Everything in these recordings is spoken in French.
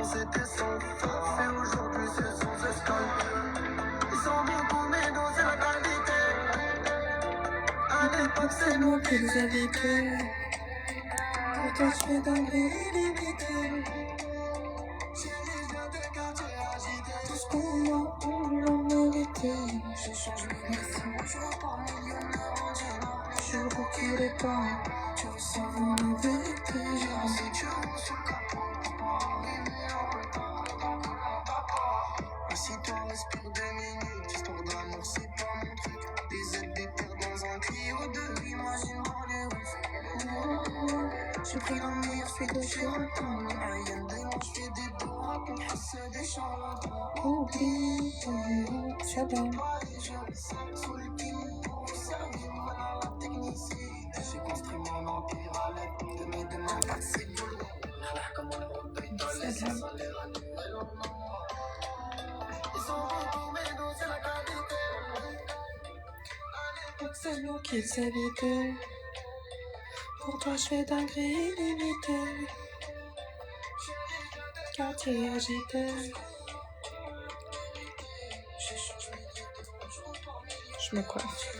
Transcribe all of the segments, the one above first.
c'était sans force et aujourd'hui c'est sans escale. Ils sont beaucoup mais non c'est la qualité. À l'époque c'est nous qui les évitaient. Pourtant je fais dinguerie illimitée. J'ai déjà des quartiers agités. Tout ce qu'on a, on l'a mérité. Je change mes versions, je repars millionnaire. Je recule pas, tu veux savoir la vérité. J'ai lancé du haut sur le capot. Assis-toi, respire 2 minutes. Histoire d'amour, c'est pas mon truc. Des aides, des terres dans un Clio 2. Imagine dans les rues. J'ai pris la meilleure suite de chez Raton. Rien de moi, je fais des doigts pour passer des charlatans. Oublie, c'est bon. Sous le king, pour servir mal à la technicité. J'ai construit mon empire à l'aide de mes demandes. C'est bon. Comme on le repaye dans les salaires annuels en or. Ils sont beaucoup, mais non, c'est la qualité. À l'époque, c'est nous qui les évitaient. Pour toi, je fais dinguerie illimitée. Quartier agité. Je me coiffe.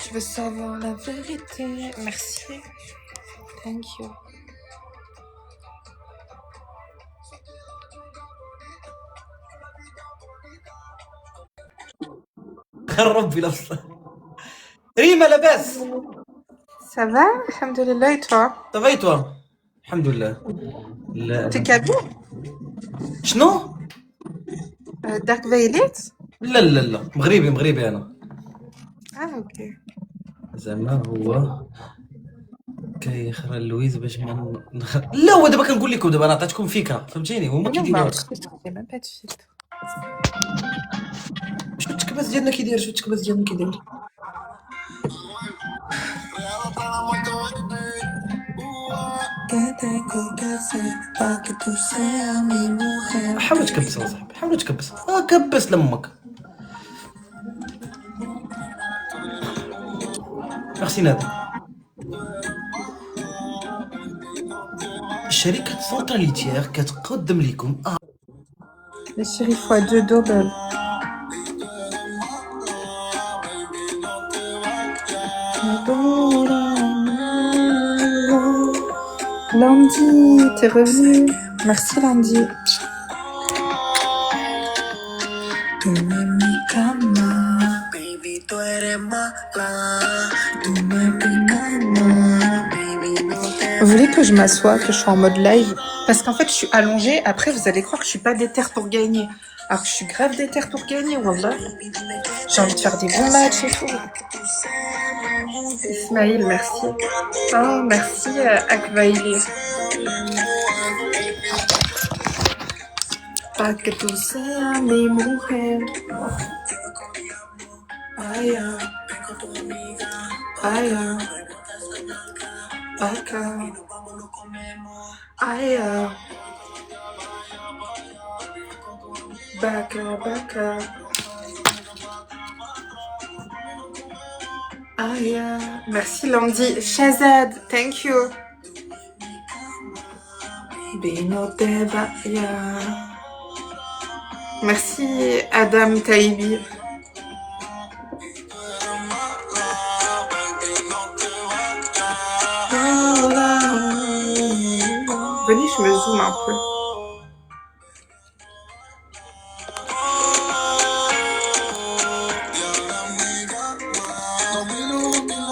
Je veux savoir la vérité. Merci. Thank you. ربي الاصل ريما لاباس Ça va? Alhamdulillah, et toi? Ça va et toi الحمد لله لا T'es kabyle? شنو Dark Violet? لا لا لا مغربي انا Ah, ok. زعما هو كيخرى لويز باش ما لا هو دابا كنقول لكم دابا انا عطيتكم فكره فهمتيني هما Non, كيديروا bah, j'ai même pas de filtre. شنو التكباس ديالنا كيدير حاول تكبس اصاحبي حاول تكبس كبس لامك ميرسي نادي الشركة سونتراليتير كتقدم لكم Les chéris x2 double. Lundi, t'es revenu. Merci Lundi. Tú en mi cama, baby, tú eres mala. Tú me picas, baby, no te. Vous voulez que je m'assoie, que je sois en mode live? Parce qu'en fait, je suis allongée. Après, vous allez croire que je suis pas déter pour gagner. Alors que je suis grave déter pour gagner, wallah. J'ai envie de faire des bons matchs et tout. Ismaïl, merci. Oh, merci Akvaili. Pa que tú seas mi mujer. Aya, aya, acá, aya, baka, aya. Merci Landy. Shazad, thank you. Bino te vaya. Merci Adam Taïbi. Venez, je me zoome un peu.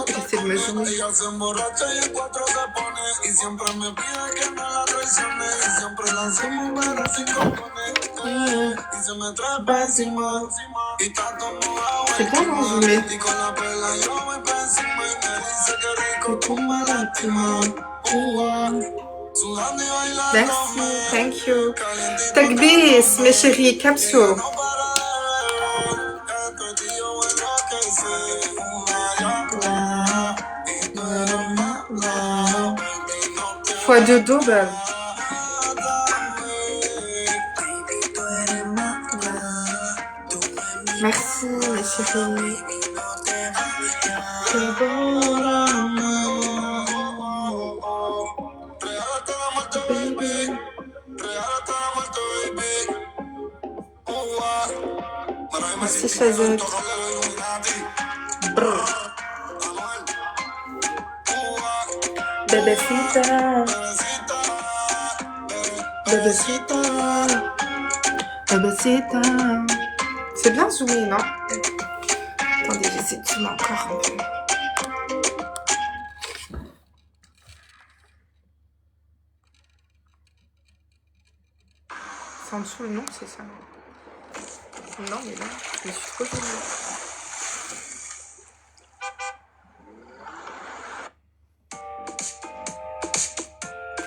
J'essaie de me zoomer. C'est bien d'en zoomer. Merci, thank you. Takbis, mes chéris, capsule. x2 double. Merci, mes chéris. C'est bon l'amour. Baby. Merci Shazad. Bébécita. Bébécita. Bébécita. C'est bien zoomé, non? Attendez, j'essaie de zoomer encore un peu. C'est en dessous le nom, c'est ça? Non, mais là, je me suis trop zoomée.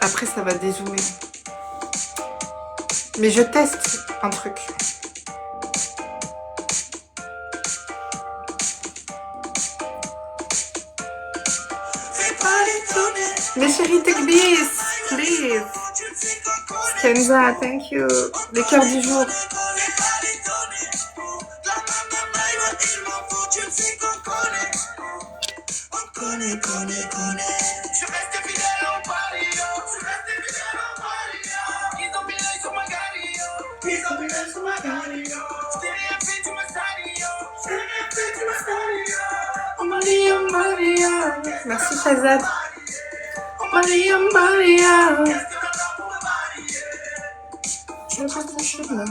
Après, ça va dézoomer. Mais je teste un truc. Mais chérie, take this, please. Kenza, thank you. Les cœurs du jour. Merci Shazad. Maria, Maria. Je reste mon chemin.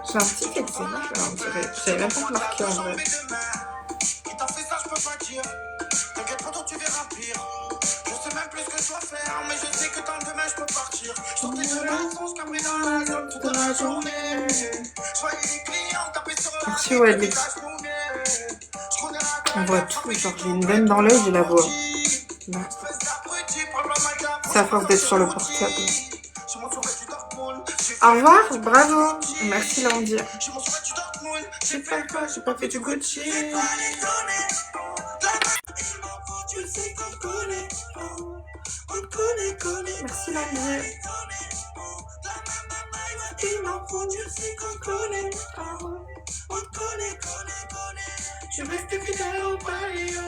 J'ai un petit eczéma là, on dirait. J'avais même pas remarqué en vrai. Merci Wally. On voit tout, genre j'ai une veine dans l'œil, je la vois. Là. C'est à force d'être sur le portable. Au revoir, bravo. Merci Landy. J'ai fait quoi? J'ai pas fait du Gucci. Merci Landy. Je reste fidèle au barrio.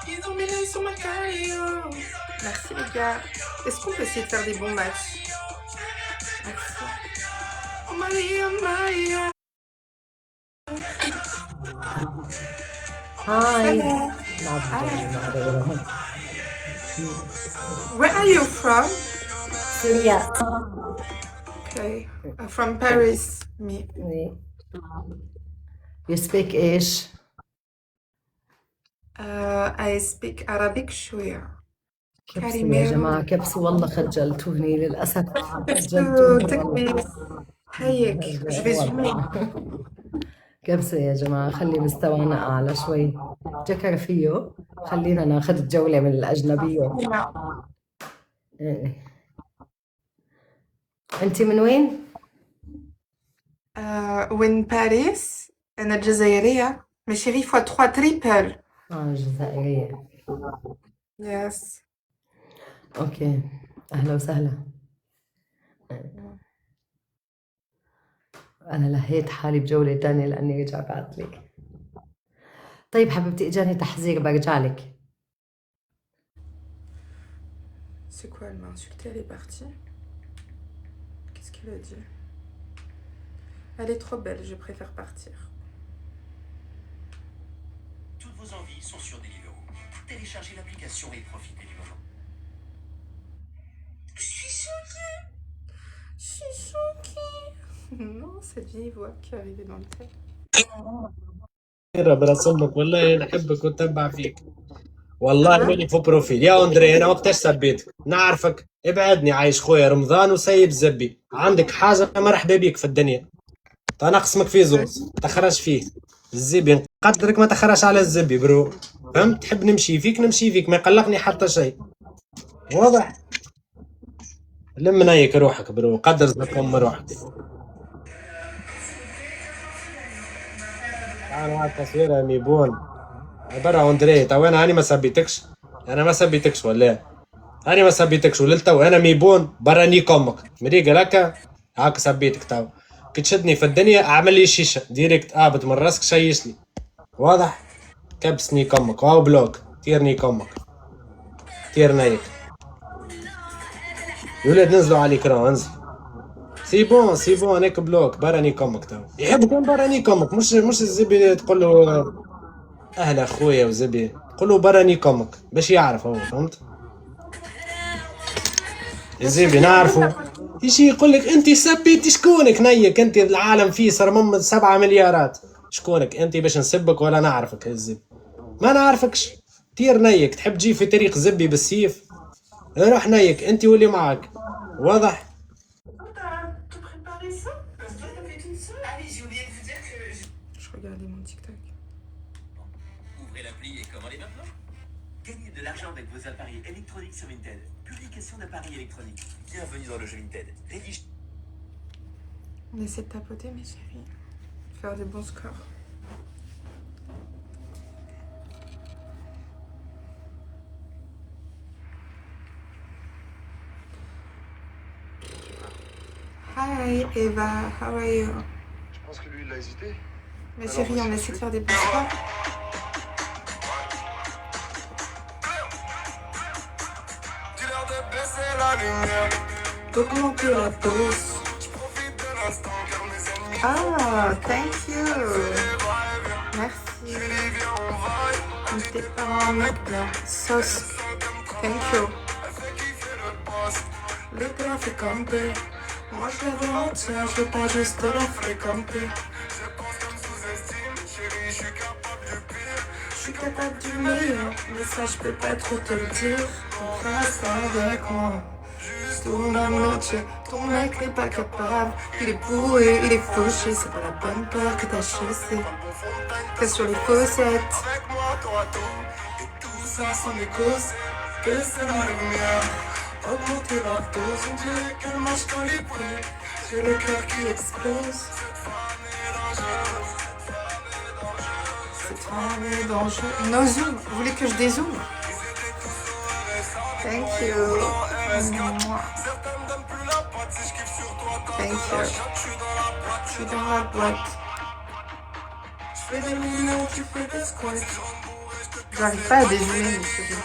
Ils ont mis l'œil sur ma carrière. Merci les gars. Est-ce qu'on peut essayer de faire des bons matchs? Merci. Oh Maria, Maria. Hi. Where are you from? Syria. Okay. From Paris. Me. You speak إيش؟ I speak Arabic شوية. كبسوا يا جماعة كبسوا والله خجلتوني للأسف تكبيس. هيك. Je vais zoomer. كبسوا يا جماعة خلي مستوانا أعلى شوي. جكر فيه خلينا ناخذ جولة من الأجنبية. أنت من وين؟ وين باريس. أنا جزائرية. Mais chérie x3 triple. جزائرية. Yes. أوكي أهلا وسهلا. أنا لهيت حالي بجولة تانية لأني رجع بعتلك. طيب حبيبتي إجاني تحذير برجع لك. C'est quoi, elle m'a insultée, elle est partie. Qu'est-ce qu'elle a dit? Elle est trop belle, je préfère partir. Toutes vos envies sont sur Deliveroo. Téléchargez l'application et profitez du moment. Je suis choquée. Je suis choquée. Non, cette vieille voix qui est arrivée dans le tête. برسمك والله نحبك ونتبع فيك والله ماني في بروفيل يا اندري. انا وقتاش سبيتك نعرفك ابعدني عايش خويا رمضان وسيب زبي. عندك حاجه مرحبا بيك في الدنيا. انا قسمك في زوز تخرج فيه الزبي نقدرك ما تخرج على الزبي برو. فهمت؟ تحب نمشي فيك نمشي فيك ما يقلقني حتى شيء. واضح؟ لم نايك روحك برو قدر زكم روحك. تعال على التصوير ميبون برا اندري. تو انا هاني ما سبيتكش. انا ما سبيتكش ولا هاني ما سبيتكش وللتو انا ميبون برا نيك امك مريقه لك هاك سبيتك. تو كي تشدني في الدنيا اعمل لي شيشه ديريكت ابط من راسك شيشني. واضح؟ كبس نيك امك واو بلوك تير نيك امك تير نايك. يا ولاد نزلوا على الكرا انزل سي بون هناك بلوك براني كمك تو يحب يكون براني كمك مش الزبي تقول له اهلا خويا وزبي قول له براني كمك باش يعرف هو فهمت الزبي نعرفه يجي يقول لك انت سبيتي شكونك نيك انت العالم فيه صار من 7 مليارات شكونك انت باش نسبك ولا نعرفك يا الزبي ما نعرفكش طير نيك تحب تجي في طريق زبي بالسيف روح نيك انت واللي معك واضح Je regardais mon TikTok. Ouvrez l'appli et commandez maintenant. Gagnez de l'argent avec vos appareils électroniques sur Vinted. Publication d'appareils électroniques. Bienvenue dans le jeu Vinted. Rédige. On essaie de tapoter, mes chéris. Faire des bons scores. Hi Eva, how are you? Je pense que lui, il a hésité. Ma chérie, on essaie de faire des bons scores. Dis-leur de baisser la lumière. Augmenter la dose. Je profite de l'instant car mes ennemis. Ah, thank you. Merci. Les viens, on vaille. T'es pas un mec bien. Sauce. Thank you. Elle fait kiffer le boss. Les trafics en paix. Moi je la veux entière, je veux pas juste la fréquenter. Je pense qu'elle me sous-estime. Chérie, je suis capable du pire. Je suis capable du meilleur, mais ça je peux pas trop te le dire. Reste avec moi. Juste una noche, ton mec n'est pas capable. Il est bourré, il est fauché, c'est pas la bonne peur que t'as chassé. T'es sur les faussettes. Avec moi, t'auras tout. Et tout ça sans mes causes. Que c'est la lumière. Augmenter la dose, on dirait qu'elle marche calibrée. J'ai le cœur qui explose. Cette femme est dangereuse. No zoom, vous voulez que je dézoome? Thank you. Mouah. Thank you. Je suis dans la boîte. Je fais des millions, tu fais des squats. J'arrive pas à dézoomer, mes chéris.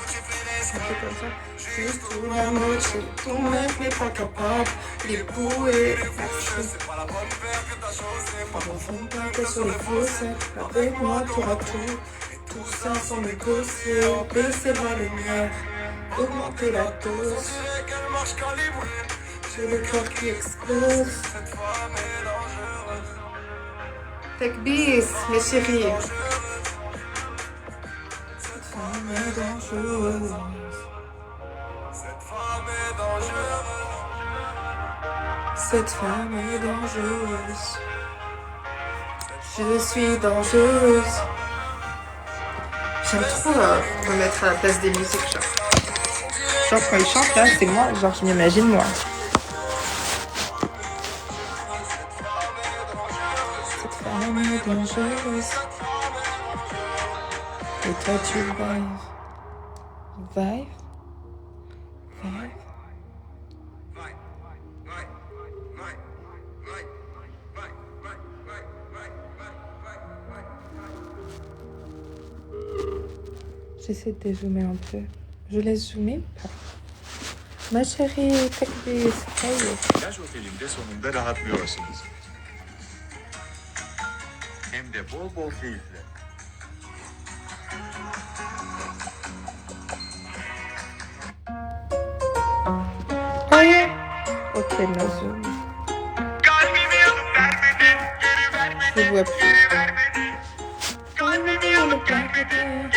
C'est un peu comme ça. Juste una noche, ton mec n'est pas capable. Il est bourré. Merci. Pardon, pas que sur les faussettes. Avec moi, t'auras tout. Tout ça sans négocier. Baisser la lumière. Augmenter la dose. J'ai le cœur qui explose. Tech bis, mes chéris. Cette femme est dangereuse. Cette femme est dangereuse. Je suis dangereuse. J'aime trop me mettre à la place des musiques, genre. Genre quand ils chantent là, c'est moi, genre je m'imagine moi. Cette femme est dangereuse. Et toi tu vives. Vive. Vive. J'essaie de dézoomer un peu. Je laisse zoomer ou pas? Ma chérie, takbis, hey. Yaş otelinde sonunda rahatlıyorsunuz. Hem de bol bol keyifle. Hayır. Ok, no zoom. Je vois plus. Kalbimi alıp vermedin.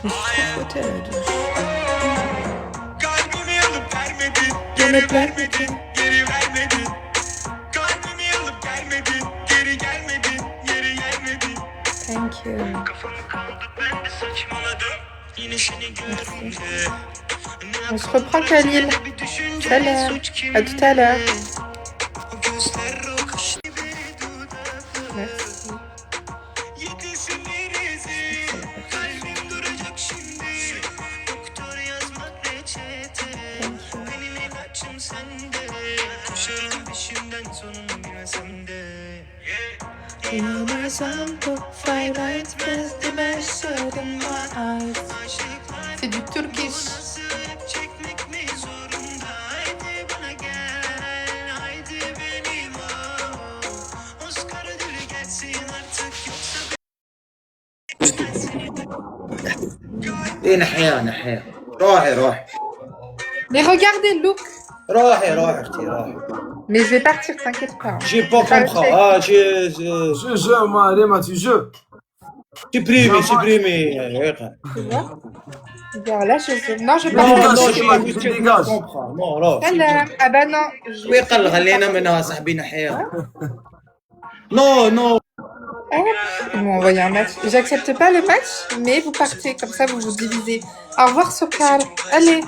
Je me suis trop frottée à la douche. Yemek vermedin. Thank you. Merci. On se reprend Khalil. Salam. À tout à l'heure. Merci. C'est du turkish. ايه نحيها روحي Mais regardez, look. روحي اختي روحي. Mais je vais partir, t'inquiète pas. J'ai pas compris. Ah, Je, moi, Rema, tu je. supprimé. Tu vois? Regarde, là, non, je vais Non, pas. tu dégages. Non, là. Salam. Ah bah non. ويقل خلينا منها صاحبي نحيها. Non. Ils m'ont envoyé un match. J'accepte pas le match, mais vous partez. Comme ça, vous vous divisez. Au revoir, Sokal. Allez.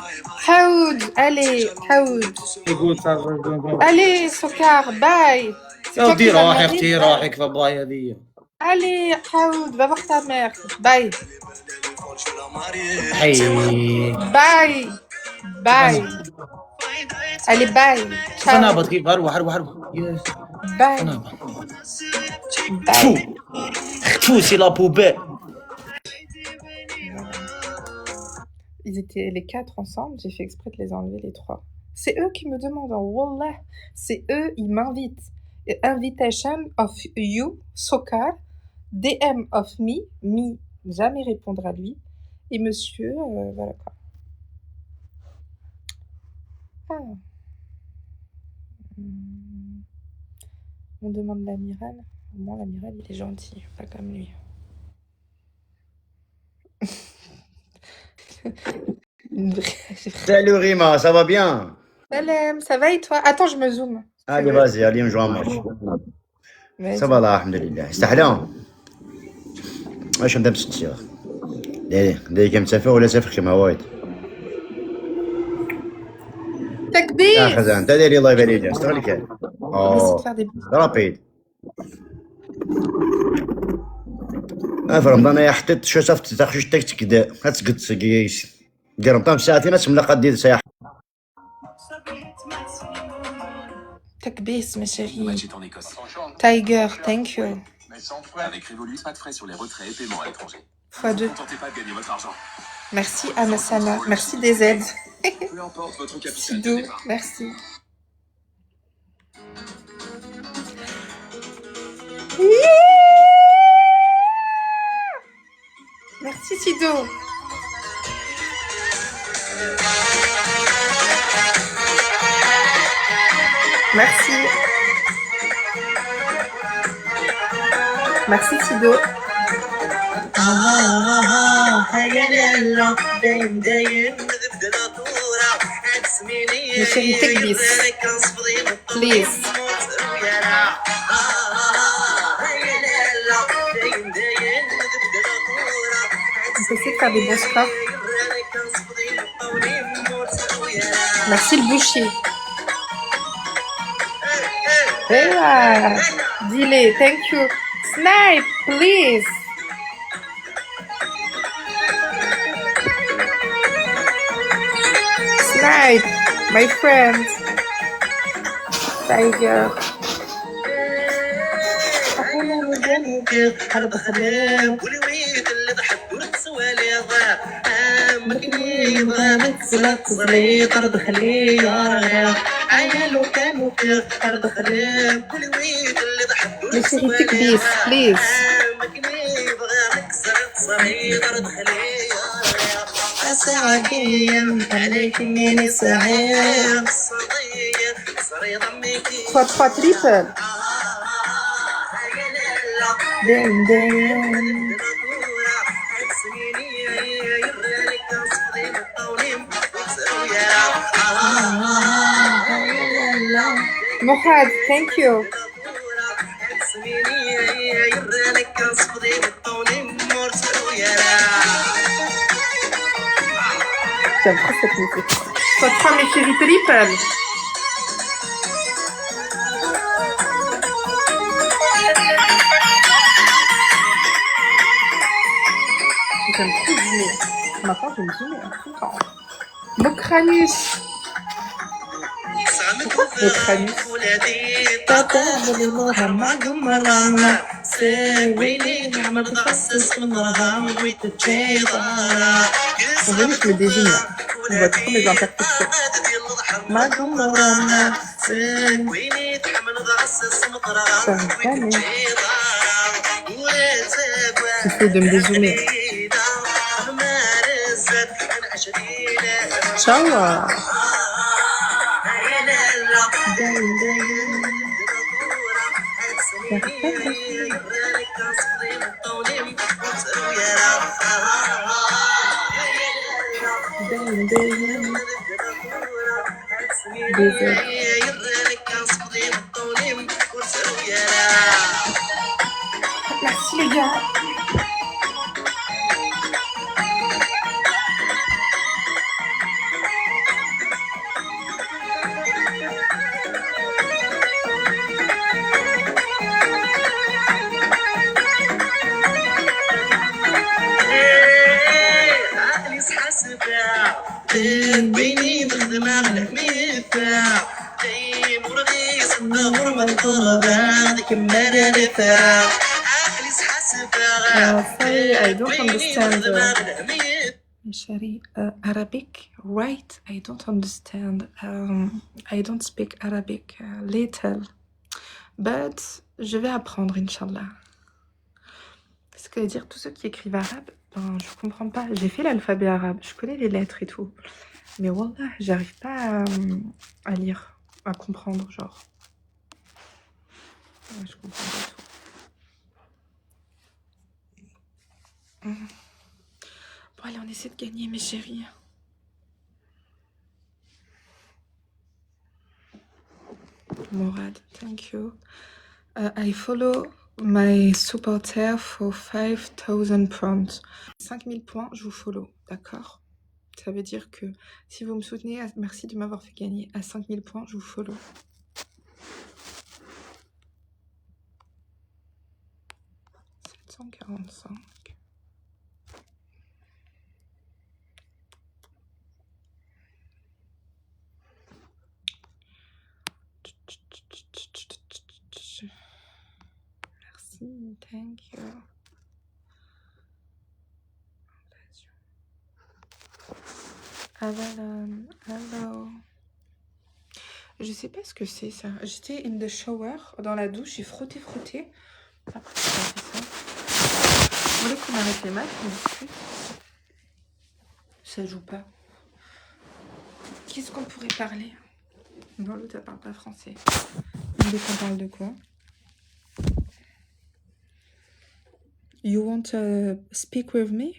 Haoud. يقول Allez, Sokar. Bye. C'est toi qui دي vas روحي me اختي dire. روحي كيف باي هذه. Allez, Haoud. Va voir ta mère. Bye. حي. Bye. Allez, bye. انا Ciao. بطيب اروح. Bye. انا Bye. Fou, c'est la poubelle. Ils étaient les 4 ensemble, j'ai fait exprès de les enlever les 3. C'est eux qui me demandent, wallah, c'est eux, ils m'invitent. Invitation of you, Sokar, DM of me, jamais répondre à lui. Et monsieur, voilà quoi. Ah. On demande l'amiral. Au moins l'amiral il est gentil, pas comme lui. Une vraie- Salut Rima, ça va bien? Salam, ça va et toi? Attends, je me zoome. Allez, vas-y, allez, on joue un match. Vas-y. Ça va là, alhamdoulilah. استحلام؟ ايش ندم ستير؟ دايك مسافر ولا سافر كما وايد؟ يا Takbir! خزان، انت داير الله يبارك لك، استغل كان. On essaie de faire des رابيد. في رمضان يا حطيت شو صفت تاخذ تكتك دا هتسقط سقيس. دير رمضان ساعتين اسم لقد دير ساعة. takbir, ma Le chérie. match est en Écosse. Tiger, thank you. Mais sans frais. Avec Revolut, pas de frais sur les retraits et paiements à l'étranger. x2. Ne tentez pas de gagner votre argent. Merci Amassana, merci des aides. Peu importe votre capital de Sido, départ. merci. Merci Sido. Merci. Merci Sido. Mes chéris, take this. Please. On peut essayer de faire des bons scores. Merci le boucher. Voilà. Dis-les, thank you. Snipe, please. Snipe, my friend. Tiger. Les chéris, take this, please. Soit 3 triple. Ding, ding. Mohad, thank you. J'aime trop cette musique. Soit 3 mes chéris triple. J'aime trop zoomer. Maintenant, je vais me zoomer tout le temps. Mokranus. Mokranus. On veut que je me désigne là. On voit trop mes imperfections. Ça va pas, mais... J'essaie de me dézoomer. ان شاء الله. Merci les gars. بيني بالدماغ نحمي الثاع جاي مرغي صدق من طلب هذيك المرة نفاع عقلي حاسب Sorry, I don't understand. Chérie, Arabic, right? I don't understand. I don't speak Arabic, little. But je vais apprendre, Inch'Allah. Ce que veut dire, tous ceux qui écrivent arabe, ben, je comprends pas. J'ai fait l'alphabet arabe, je connais les lettres et tout. Mais wallah, j'arrive pas à lire, à comprendre, genre. Ouais, je comprends pas tout. Bon, allez, on essaie de gagner, mes chéris. Morad, thank you. I follow my supporter for 5000 points. 5000 points, je vous follow, d'accord? Ça veut dire que si vous me soutenez, merci de m'avoir fait gagner. À 5000 points, je vous follow. « 745. Merci, thank you. Avalon, hello. Je sais pas ce que c'est ça. J'étais in the shower, dans la douche, j'ai frotté. Après, j'ai fait ça. Vous voulez qu'on arrête les maths, on discute? Ça joue pas. Qu'est-ce qu'on pourrait parler? Bon, l'autre, elle parle pas français. Vous voulez qu'on parle de quoi? You want to speak with me?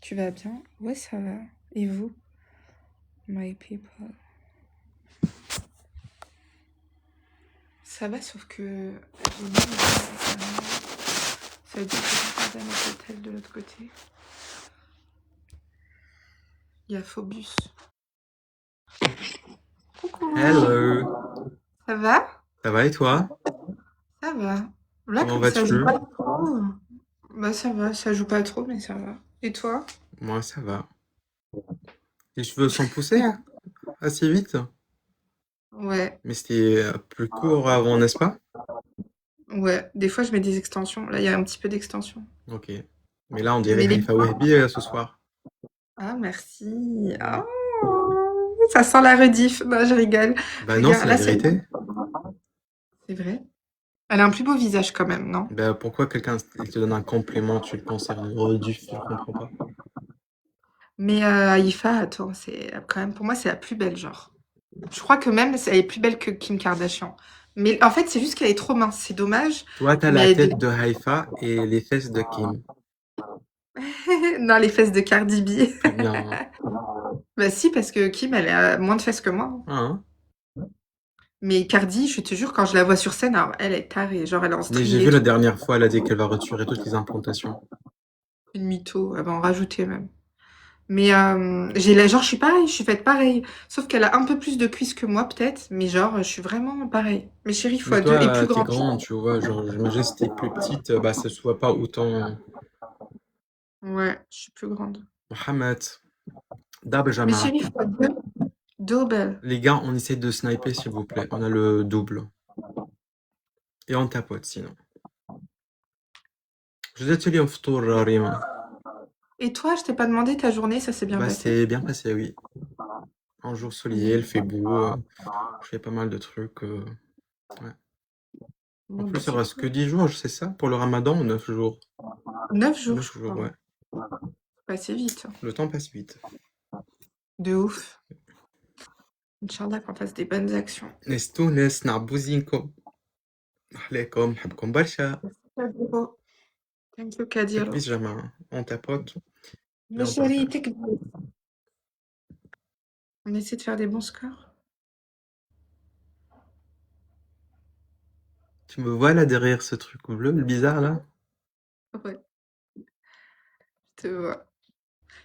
Tu vas bien? Ouais, ça va. Et vous? My people. Ça va, sauf que j'ai mis ça veut dire que je suis à notre hôtel de l'autre côté. Il y a Phobus. Coucou. Hello, Ça va? ça va et toi? Ça va. Là, Comment comme ça joue vas-tu? pas trop. Bah ça va, ça joue pas trop, mais ça va. Et toi? Moi, ça va. Les cheveux sont poussés assez vite, Ouais, mais c'était plus court avant, n'est-ce pas? ouais. Des fois, je mets des extensions. Là, il y a un petit peu d'extension. Ok. Mais là, on dirait Mais les... Haifa Wahbi ce soir. Ah, merci. Oh, ça sent la rediff. Non, je rigole. Bah non, Regarde, c'est là, la vérité. c'est vrai. Elle a un plus beau visage quand même, non? Bah pourquoi quelqu'un il te donne un compliment, tu le considères une rediff, je comprends pas. Mais Haïfa, attends, c'est quand même, pour moi, c'est la plus belle, genre. Je crois que même, elle est plus belle que Kim Kardashian. Mais en fait, c'est juste qu'elle est trop mince, c'est dommage. Toi, t'as Mais la tête de Haifa et les fesses de Kim. non, les fesses de Cardi B. Très bien. Hein. Bah si, parce que Kim, elle a moins de fesses que moi. Hein? Mais Cardi, je te jure, quand je la vois sur scène, alors, elle est tarée. Genre, elle est en Mais j'ai strié, vu la tout. dernière fois, elle a dit qu'elle va retirer toutes les implantations. Une mytho, elle va en rajouter même. Mais genre, je suis pareil, je suis faite pareil. Sauf qu'elle a un peu plus de cuisses que moi, peut-être. Mais genre, je suis vraiment pareil. Mais chérie, Mais x2 et plus toi, t'es grande. grande, tu vois, genre, j'imagine si t'es plus petite, bah ça se voit pas autant. Ouais, je suis plus grande. Mohamed, Dab Mais Jamaa. chérie, x2, double. Les gars, on essaie de sniper, s'il vous plaît. On a le double. Et on tapote, sinon. Je vous ai dit ftour, Rima. Et toi, je t'ai pas demandé ta journée, ça s'est bien Bah, passé? c'est bien passé, oui. Un jour soleillé, il fait beau. Je fais pas mal de trucs. Ouais. En Bon, bah, plus, il c'est reste que cool. 10 jours, je sais ça, pour le ramadan ou 9 jours? 9 jours, 9 je jours, crois. ouais. Passer vite. Le temps passe vite. De ouf. Inch'Allah qu'on fasse des bonnes actions. ناس تونس نعبو زينكم. عليكم نحبكم برشا. Thank you, Kadir. تكبيس جماعة. On tapote. Mais chérie, on essaie de faire des bons scores. Tu me vois là derrière ce truc bleu, le bizarre là? Ouais. Je te vois.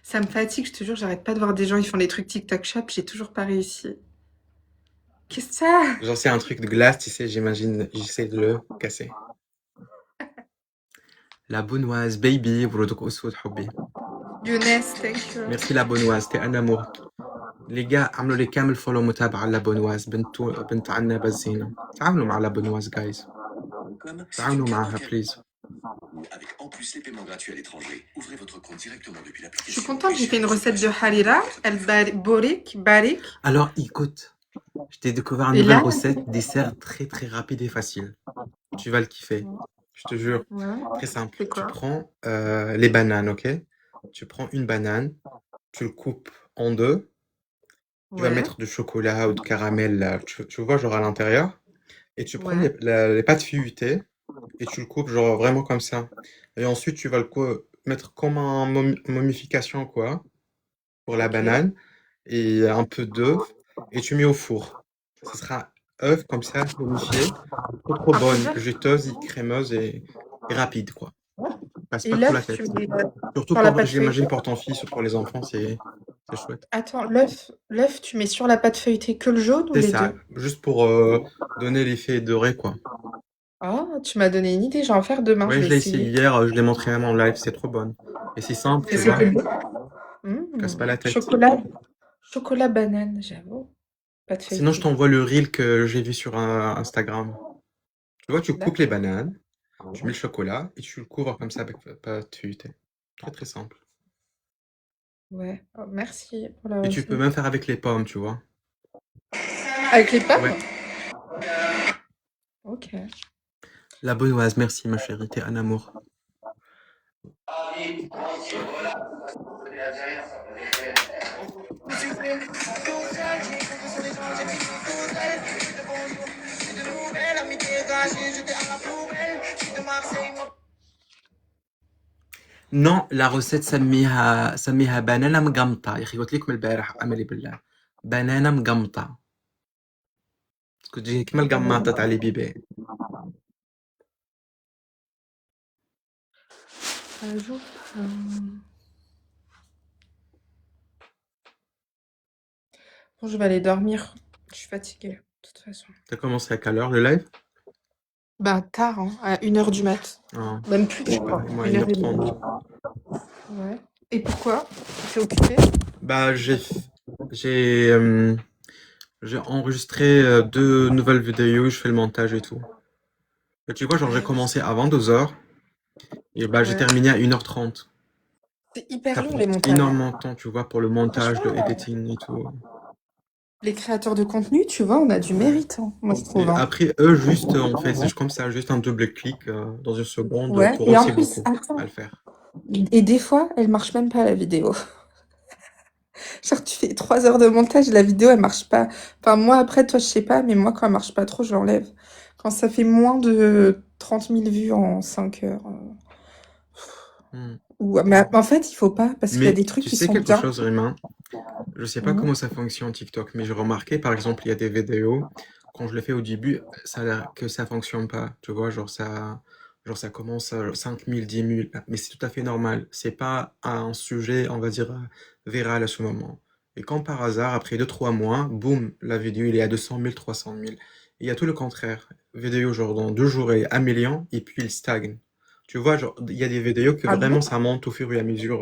Ça me fatigue, je te jure, j'arrête pas de voir des gens, ils font des trucs TikTok Shop, j'ai toujours pas réussi. Qu'est-ce que ça? Genre c'est un truc de glace, tu sais, j'imagine, j'essaie de le casser. La Benoise, baby, ولودك أسود حبي. Younes, thank you. Merci la Benoise, t'es un amour. Les gars, عملوا لي كامل فولو متابعة على بونواز بنت عنابة الزينة. تعاونوا مع la Benoise, guys. تعاونوا معها, please. Avec en plus les paiements gratuits à l'étranger, ouvrez votre compte directement depuis Je l'application. suis contente, j'ai fait une recette de harira, barik. Alors, écoute, je t'ai découvert une Et nouvelle là- recette, dessert très très rapide et facile. Tu vas le kiffer, je te jure. Ouais. Très simple. C'est Tu quoi? prends les bananes, ok? Tu prends une banane, tu le coupes en deux. Tu vas Ouais. mettre du chocolat ou de caramel, là, tu vois, genre à l'intérieur. Et tu prends Ouais. les pâtes feuilletées et tu le coupes, genre vraiment comme ça. Et ensuite, tu vas le mettre comme en momification, quoi, pour la Ok. banane. Et un peu d'œuf. Et tu mets au four. Ce sera œuf comme ça, momifié. Trop Un peu bonne, d'œuf? juteuse, crémeuse et rapide, quoi. Passe Et pas trop la l'œuf, tu tête. mets Surtout sur la pour, pâte j'imagine, feuilletée? pour ton fils ou pour les enfants, c'est chouette. Attends, l'œuf, tu mets sur la pâte feuilletée que le jaune ou C'est les ça, deux? juste pour donner l'effet doré, quoi. Ah, tu m'as donné une idée, je vais en faire demain, Ouais, je je vais l'ai essayé essayer. hier, je l'ai montré à mon live, c'est trop bonne. Et c'est simple, Et tu vois, c'était bon. casse pas la tête. Chocolat banane, j'avoue. Pâte Sinon, je feuilletée. t'envoie le reel que j'ai vu sur Instagram. Tu vois, tu coupes les bananes, tu mets le chocolat et tu le couvres comme ça avec pâte feuilletée. Très très simple. Ouais, oh, merci pour la Et tu recette. peux même faire avec les pommes, tu vois. Avec les pommes? Ouais. Ok. La Benoise, merci ma chérie, t'es un amour. Non, la recette سميها بانانا مقمطة. يا أخي قلت لكم البارح أملي بالله. بانانا مقمطة. تكون تجي كيما القماطة تاع لي بيبي. Bon, je vais aller dormir. Je suis fatiguée, de toute façon. T'as commencé à quelle heure le live? Bah, tard, hein, à 1h du mat. Ah. Même plus, je crois. Moi, 1h30. 1h30. Ouais. Et pourquoi? Tu t'es occupée? Bah, j'ai enregistré 2 nouvelles vidéos, je fais le montage et tout. Et tu vois, genre, j'ai commencé avant 2h. Et bah, j'ai Ouais. terminé à 1h30. C'est hyper Ça long, prend les montages. énormément de temps, tu vois, pour le montage, le editing et tout. Les créateurs de contenu, tu vois, on a du mérite, hein, moi je Et trouve. Hein. après, eux, juste, on fait comme ça, juste un double clic dans une seconde Ouais, pour et eux, en c'est plus, beaucoup attends. à le faire. Et des fois, elle marche même pas la vidéo. Genre, tu fais 3 heures de montage, la vidéo, elle marche pas. Enfin, moi, après, toi, je sais pas, mais moi, quand elle marche pas trop, je l'enlève. Quand ça fait moins de 30 000 vues en 5 heures. Mais en fait, il faut pas, parce qu'il y a Mais des trucs tu qui sais sont quelque bien. chose, Rima? Je sais pas comment ça fonctionne TikTok, mais j'ai remarqué, par exemple, il y a des vidéos, quand je le fais au début, que ça fonctionne pas. Tu vois, genre ça commence à 5 000, 10 000, mais c'est tout à fait normal. C'est pas un sujet, on va dire, viral à ce moment. Et quand par hasard, après 2-3 mois, boum, la vidéo, il est à 200 000, 300 000. Et il y a tout le contraire. Vidéo, genre dans 2 jours, elle est à 1 million, et puis il stagne. Tu vois, genre, il y a des vidéos que Ah vraiment bon? ça monte au fur et à mesure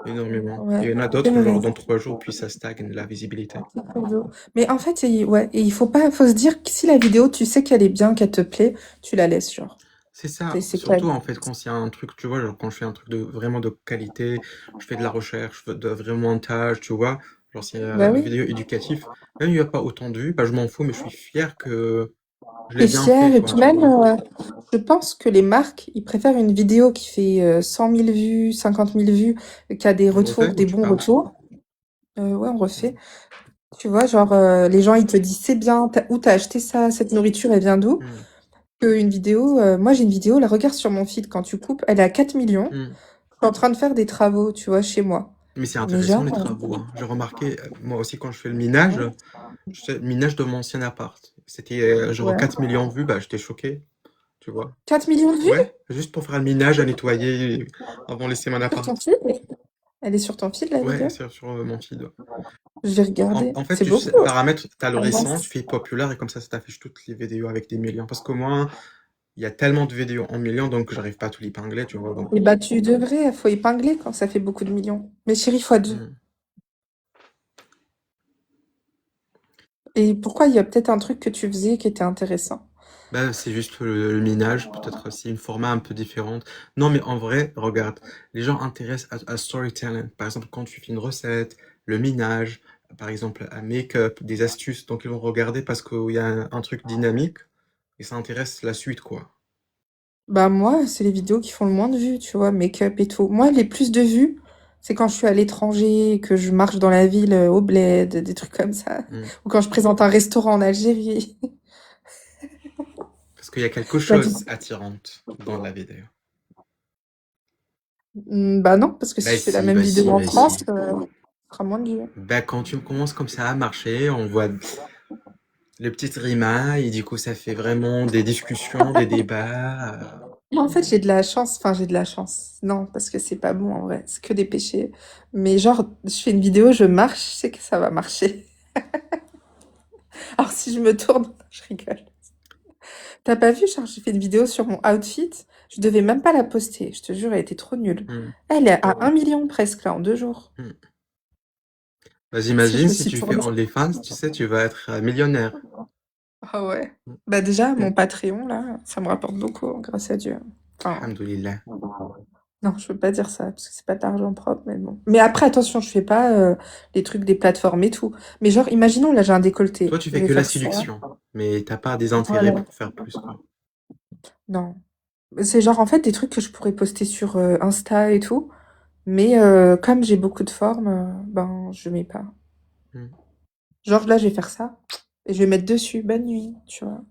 énormément. Ouais. Et il y en a d'autres, genre dans 3 jours, puis ça stagne la visibilité. Mais en fait, ouais, et il faut se dire que si la vidéo, tu sais qu'elle est bien, qu'elle te plaît, tu la laisses, genre. C'est ça, C'est surtout clair. en fait quand c'est un truc, tu vois, genre quand je fais un truc vraiment de qualité, je fais de la recherche, de vrai montage, tu vois, genre c'est Bah une oui. vidéo éducative, même il n'y a pas autant de vues, bah je m'en fous, mais je suis fier que Je l'ai C'est bien cher, fait, et quoi, puis tu même, vois. je pense que les marques, ils préfèrent une vidéo qui fait 100 000 vues, 50 000 vues, qui a des On refait retours, ou des tu bons parles? retours. Ouais, on refait. Hmm. Tu vois, genre, les gens, ils te disent, c'est bien, où t'as acheté ça, cette nourriture, elle vient d'où? Hmm. Qu'une vidéo, moi j'ai une vidéo, la regarde sur mon feed quand tu coupes, elle est à 4 millions. Hmm. Je suis en train de faire des travaux, tu vois, chez moi. Mais c'est Mais intéressant genre, les travaux, hein. J'ai remarqué, moi aussi quand je fais le minage, je fais le minage de mon ancien appart. C'était genre ouais. 4 millions de vues, bah j'étais choqué, tu vois. 4 millions de vues Ouais, juste pour faire le minage, à nettoyer avant de laisser mon sur ton appart. feed? Elle est sur ton feed, la Ouais, vidéo? c'est sur mon feed. Ouais. Je vais regarder. En fait, C'est tu beaucoup. sais, paramètres, t'as le Ah, récent, tu mince. fais populaire et comme ça t'affiche toutes les vidéos avec des millions. Parce qu'au moins, il y a tellement de vidéos en millions, donc j'arrive pas à tout l'épingler, tu vois. Donc, Et bah, tu devrais, faut épingler quand ça fait beaucoup de millions. Mais chérie, fois 2. hmm. Et pourquoi il y a peut-être un truc que tu faisais qui était intéressant? Bah, c'est juste le minage, peut-être aussi une format un peu différente. Non, mais en vrai, regarde, les gens intéressent à storytelling. Par exemple, quand tu fais une recette, le minage, par exemple, un make-up, des astuces. Donc, ils vont regarder parce qu'il y a un truc dynamique et ça intéresse la suite, quoi. Bah, moi, c'est les vidéos qui font le moins de vues, tu vois, make-up et tout. Moi, les plus de vues, c'est quand je suis à l'étranger, que je marche dans la ville, au bled, des trucs comme ça. Hmm. Ou quand je présente un restaurant en Algérie. Parce qu'il y a quelque Bah, chose attirante dans la vidéo. bah non, parce que si Bah je fais la si, même bah vidéo si, en bah France, si. ça fera moins de vues. Bah quand tu commences comme ça à marcher, on voit les petites rimailles, et du coup ça fait vraiment des discussions, des débats. Moi, en fait, j'ai de la chance. Enfin, j'ai de la chance. Non, parce que c'est pas bon en vrai. C'est que des péchés. Mais genre, je fais une vidéo, je marche, je sais que ça va marcher. Alors, si je me tourne, je rigole. T'as pas vu, genre, j'ai fait une vidéo sur mon outfit. Je devais même pas la poster. Je te jure, elle était trop nulle. Hmm, Elle est à 1 million presque, là, en 2 jours. hmm. Bah Si je j'imagine me si suis tu fais tournée. OnlyFans, tu sais, tu vas être millionnaire. Ah ouais. Hmm. Bah déjà, mon Patreon, là, ça me rapporte beaucoup, grâce à Dieu. Enfin, Alhamdoulilah. non, je veux pas dire ça, parce que c'est pas de l'argent propre, mais bon. Mais après, attention, je fais pas les trucs des plateformes et tout. Mais genre, imaginons, là, j'ai un décolleté. Toi tu Je fais vais que la faire ça. séduction, mais t'as pas des intérêts Voilà. pour faire plus, quoi. Non. C'est genre, en fait, des trucs que je pourrais poster sur Insta et tout. Mais comme j'ai beaucoup de formes, ben, je mets pas. Hmm. Genre, là, je vais faire ça. Et je vais mettre dessus, bonne nuit, tu vois.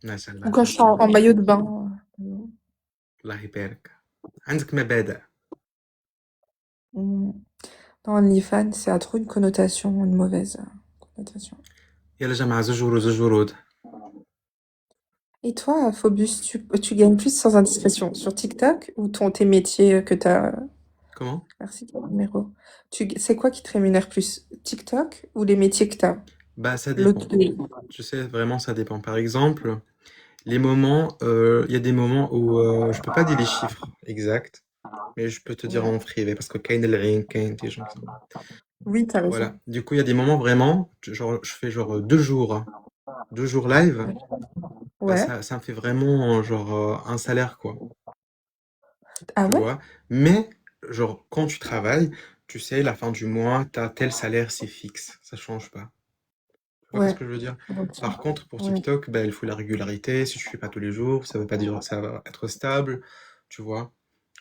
ما شاء الله Ou quand je suis en maillot de bain. الله يبارك عندك مبادئ. Mm. Dans OnlyFans, ça a trop une connotation, une mauvaise connotation. يلا جماعة زوج ورود زوج ورود. Et toi, Phobus, tu gagnes plus sans indiscrétion sur TikTok ou tes métiers que t'as... Comment? Merci pour le numéro. C'est quoi qui te rémunère plus? TikTok ou les métiers que t'as? Bah ça L'autre... dépend. Tu sais, vraiment ça dépend. Par exemple, les moments, il y a des moments où je peux pas dire les chiffres exacts, mais je peux te dire Ouais. en privé parce que كاين العين كاين des gens qui sont... Oui, t'as raison. Voilà. Du coup, il y a des moments vraiment, genre je fais genre 2 jours live. Bah, Ouais. ça me fait vraiment genre un salaire quoi. Ah Tu ouais? vois? Mais genre quand tu travailles, tu sais, la fin du mois, t'as tel salaire, c'est fixe, ça change pas. Tu vois ce Ouais. que je veux dire? Ok. Par contre, pour Ouais. TikTok, bah, il faut la régularité. Si tu fais pas tous les jours, ça veut pas dire que ça va être stable, tu vois?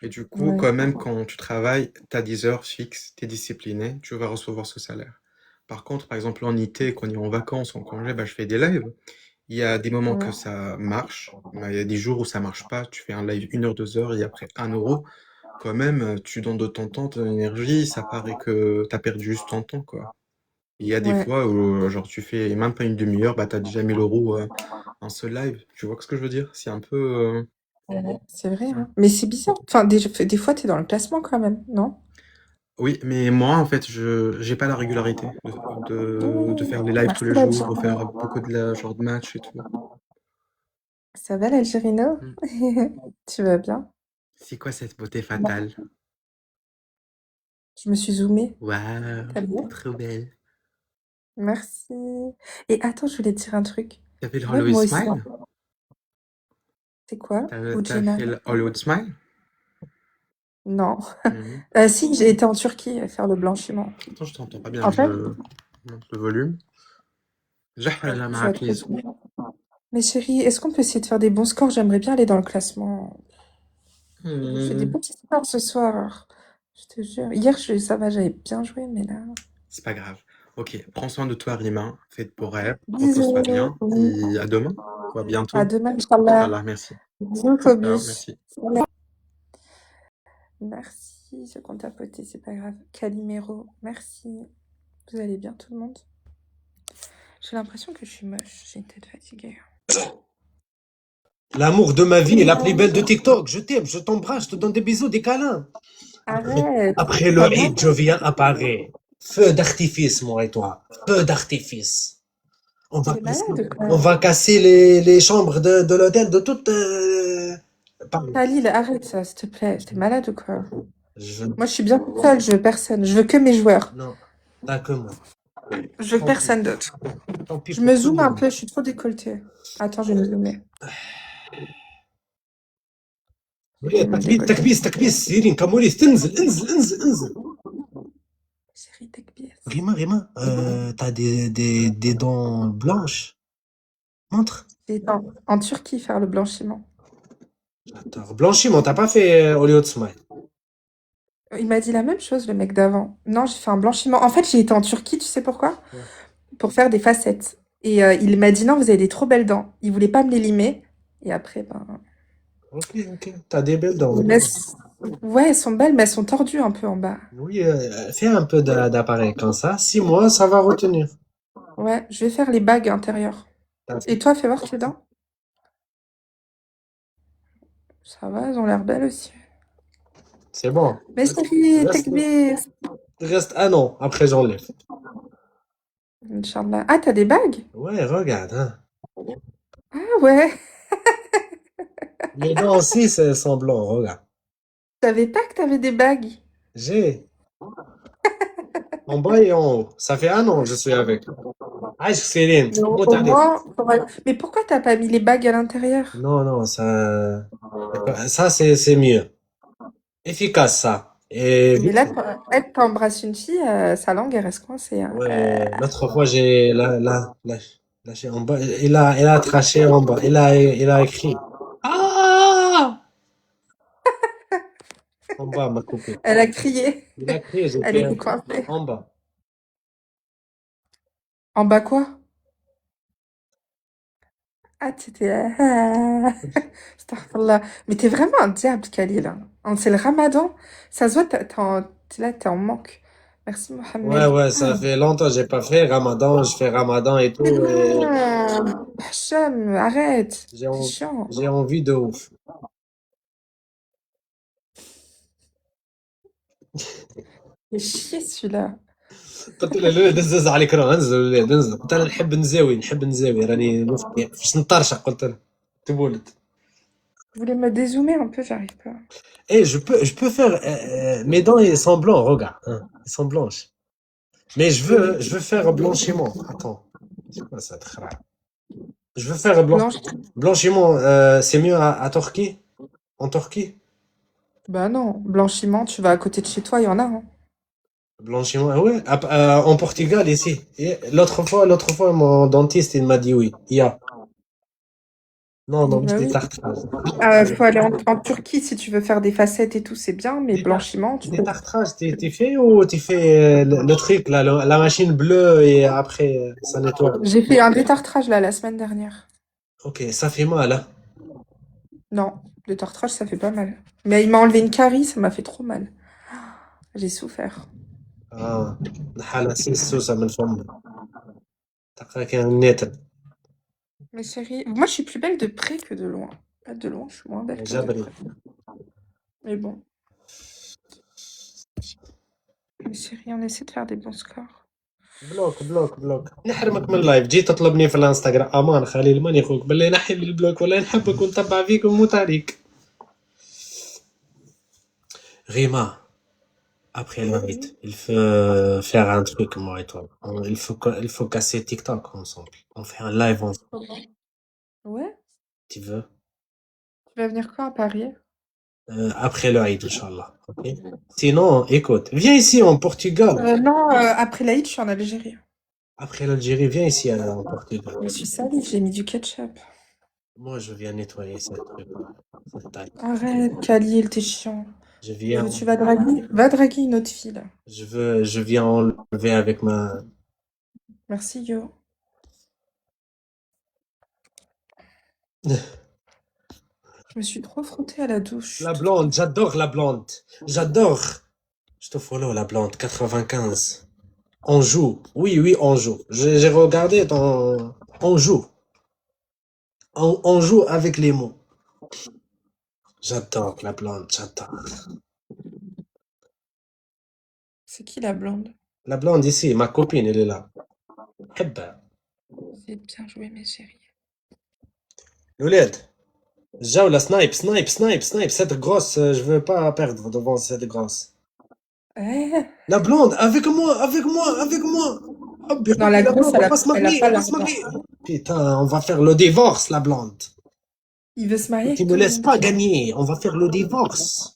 Et du coup, Ouais. quand même, quand tu travailles, tu as 10 heures fixes, tu es discipliné, tu vas recevoir ce salaire. Par contre, par exemple, en été, quand on est en vacances, en congé, bah, je fais des lives. Il y a des moments que Ouais. ça marche, bah, il y a des jours où ça marche pas. Tu fais un live 1 heure, 2 heures, et après 1 euro. Quand même, tu donnes de ton temps, ton énergie, ça paraît que tu as perdu juste ton temps, quoi. Il y a des Ouais. fois où, genre, tu fais même pas une demi-heure, bah, tu as déjà 1000 euros en seul live. Tu vois ce que je veux dire? C'est un peu. Ouais, c'est vrai, hein. Mais c'est bizarre. Enfin, des fois, t'es dans le classement quand même, non? Oui, mais moi, en fait, je j'ai pas la régularité de faire les lives tous Merci les jours, de faire l'Algérino. beaucoup de la, genre de matchs et tout. Ça va l'Algérino? Mm. Tu vas bien? C'est quoi cette beauté Bon, fatale? je me suis zoomée. Waouh, T'as vu? t'es trop belle. Merci. Et attends, je voulais te dire un truc. T'as fait le Ouais, Hollywood moi aussi. Smile? C'est quoi? T'as fait le Hollywood Smile? Non. Mhm. Si, j'ai été en Turquie faire le blanchiment. Attends, je t'entends pas bien, En fait, je monte le volume. جحفل tu معاك vas te بليز. zoomer. Mais chérie, est-ce qu'on peut essayer de faire des bons scores? J'aimerais bien aller dans le classement. Je fais des petits scores ce soir. Je te jure. Hier, ça va, j'avais bien joué, mais là. C'est pas grave. Ok, prends soin de toi, Rima. Fais de beaux rêves. Bisous. Repose-toi bien. Oui. Et à demain. Ou à bientôt. À demain, Inch'Allah. Inch'Allah, merci. Bisous, Ciao, Phobus. merci. Merci, ce qu'on t'a poté, c'est pas grave. Calimero, merci. Vous allez bien, tout le monde? J'ai l'impression que je suis moche. J'ai une tête fatiguée. L'amour de ma vie est la plus belle de TikTok. Je t'aime, je t'embrasse, je te donne des bisous, des câlins. Arrête. Après le Eid, je viens à Paris. Feu d'artifice, moi et toi. Feu d'artifice. On va T'es casser, malade, quoi. on va casser les chambres de l'hôtel de toutes. Paris. Khalil, arrête ça, s'il te plaît. T'es malade ou quoi? Je- Moi, je suis bien toute seule, je veux personne. Je veux que mes joueurs. Non, t'as que moi. Je veux Tant personne d'autre. Tant pis Je pour me tout zoome le un monde. peu, je suis trop décolletée. Attends, je vais me zoomer. تكبيس تكبيس سيرين كاموليس تنزل انزل Chérie, t'es Rima, t'as des dents blanches. Montre. J'ai été en Turquie faire le blanchiment. Attends, blanchiment, t'as pas fait Hollywood Smile. Il m'a dit la même chose, le mec d'avant. Non, j'ai fait un blanchiment. En fait, j'ai été en Turquie, tu sais pourquoi? Ouais. Pour faire des facettes. Et il m'a dit non, vous avez des trop belles dents. Il voulait pas me les limer. Et après, ben. Ok, t'as des belles dents. Mais ouais, elles sont belles, mais elles sont tordues un peu en bas. Oui, fais un peu d'appareil comme ça. 6 mois, ça va retenir. Ouais, je vais faire les bagues intérieures. Et toi, fais voir tes dents. Ça va, elles ont l'air belles aussi. C'est bon. Mais chérie, takbir. Reste un an, après j'enlève. Inch'Allah. Ah, t'as des bagues? Ouais, regarde. Hein. Ah ouais. Les dents aussi, sont blancs, regarde. Je savais pas que t'avais des bagues. J'ai. En bas et en haut. Ça fait un an que je suis avec. Ah, Céline. Au moins, mais pourquoi t'as pas mis les bagues à l'intérieur? Non, ça c'est mieux. Efficace, ça. Et Mais là, elle t'embrasse une fille, sa langue, elle reste coincée. Hein. ouais, l'autre fois, j'ai lâché en bas. Il a traché en bas. Il a écrit. Ah! En bas, m'a coupé. Elle a crié. Il a crié, j'ai Elle fait était coincée. en bas. En bas quoi? Ah, t'étais... Astaghfirullah. Mais t'es vraiment un diable, Khalil. Hein. C'est le ramadan. Ça se voit, t'es en manque. Merci, Mohamed. Ouais, ça fait longtemps que j'ai pas fait Ramadan. Je fais Ramadan et tout. Et Hacham, arrête. j'ai C'est chiant. j'ai envie de ouf. C'est chier celui-là. قلت له لا دز على الكرة انزل قلت انا نحب نزاوي راني باش نطرشق قلت له تبولد. Vous voulez me dézoomer un peu, j'arrive pas. Eh, je peux faire mes dents ils sont blancs, regarde, hein, ils sont blanches. Mais je veux faire blanchiment. Attends, c'est quoi ça, تخرع. Je veux faire blanchiment. C'est mieux à Turquie, en Turquie. Bah non, blanchiment, tu vas à côté de chez toi, il y en a. Hein. Blanchiment, ouais. En Portugal ici. Et l'autre fois, mon dentiste il m'a dit oui. Il y a. Non, Bah c'est oui. des tartrages. Faut aller en Turquie si tu veux faire des facettes et tout, c'est bien, mais blanchiment, tu Des peux. tartrages, t'es fait ou t'es fait le truc là, la machine bleue et après ça nettoie? J'ai fait un détartrage là la semaine dernière. Ok, ça fait mal, hein? Non, le tartrage ça fait pas mal. Mais il m'a enlevé une carie, ça m'a fait trop mal. J'ai souffert. نحالة سوسة من فمي. تلقى كان ناتن. Mais chérie, moi je suis plus belle de près que de loin. Pas de loin, je suis moins belle que de جبري. près. Mais bon. Mais chérie, on essaie de faire des bons scores. بلوك نحرمك من لايف. جيت تطلبني في الانستغرام امان خليل ماني اخوك بالله نحي لي البلوك ولا نحبك ونتبع فيك ونموت عليك. Rima, après le hit, il faut faire un truc moi et toi. Il faut casser TikTok ensemble. On fait un live ensemble. Ouais? Tu veux? Tu vas venir quand à Paris? Après le Eid, Inch'Allah. Ok. Sinon, écoute, viens ici en Portugal. Non, après l'Aïd, je suis en Algérie. Après l'Algérie, viens ici en Portugal. Je suis salée, j'ai mis du ketchup. Moi, je viens nettoyer cette truc-là. Cette taille. Arrête, Khalil, t'es chiant. Je viens, Tu vas draguer. Va draguer une autre fille, là. je viens enlever avec ma. Merci, yo. Je me suis trop frottée à la douche. La blonde, j'adore la blonde. J'adore. Je te follow, la blonde, 95. On joue. Oui, oui, on joue. J'ai regardé ton. On joue. On joue avec les mots. J'adore la blonde, j'adore. C'est qui la blonde? La blonde ici, ma copine, elle est là. حبها. C'est bien joué, mes chéris. الولاد الجولة سنايب سنايب سنايب سنايب cette grosse, je veux pas perdre devant cette grosse. Eh, La blonde, avec moi, avec moi, avec moi. حبي Non, la حبي grosse, blonde, elle on va se a marier, pas on va l'argent. se marier. Putain, on va faire le divorce, la blonde. Il veut se marier Tu avec me tout le laisses monde. pas gagner, on va faire le divorce.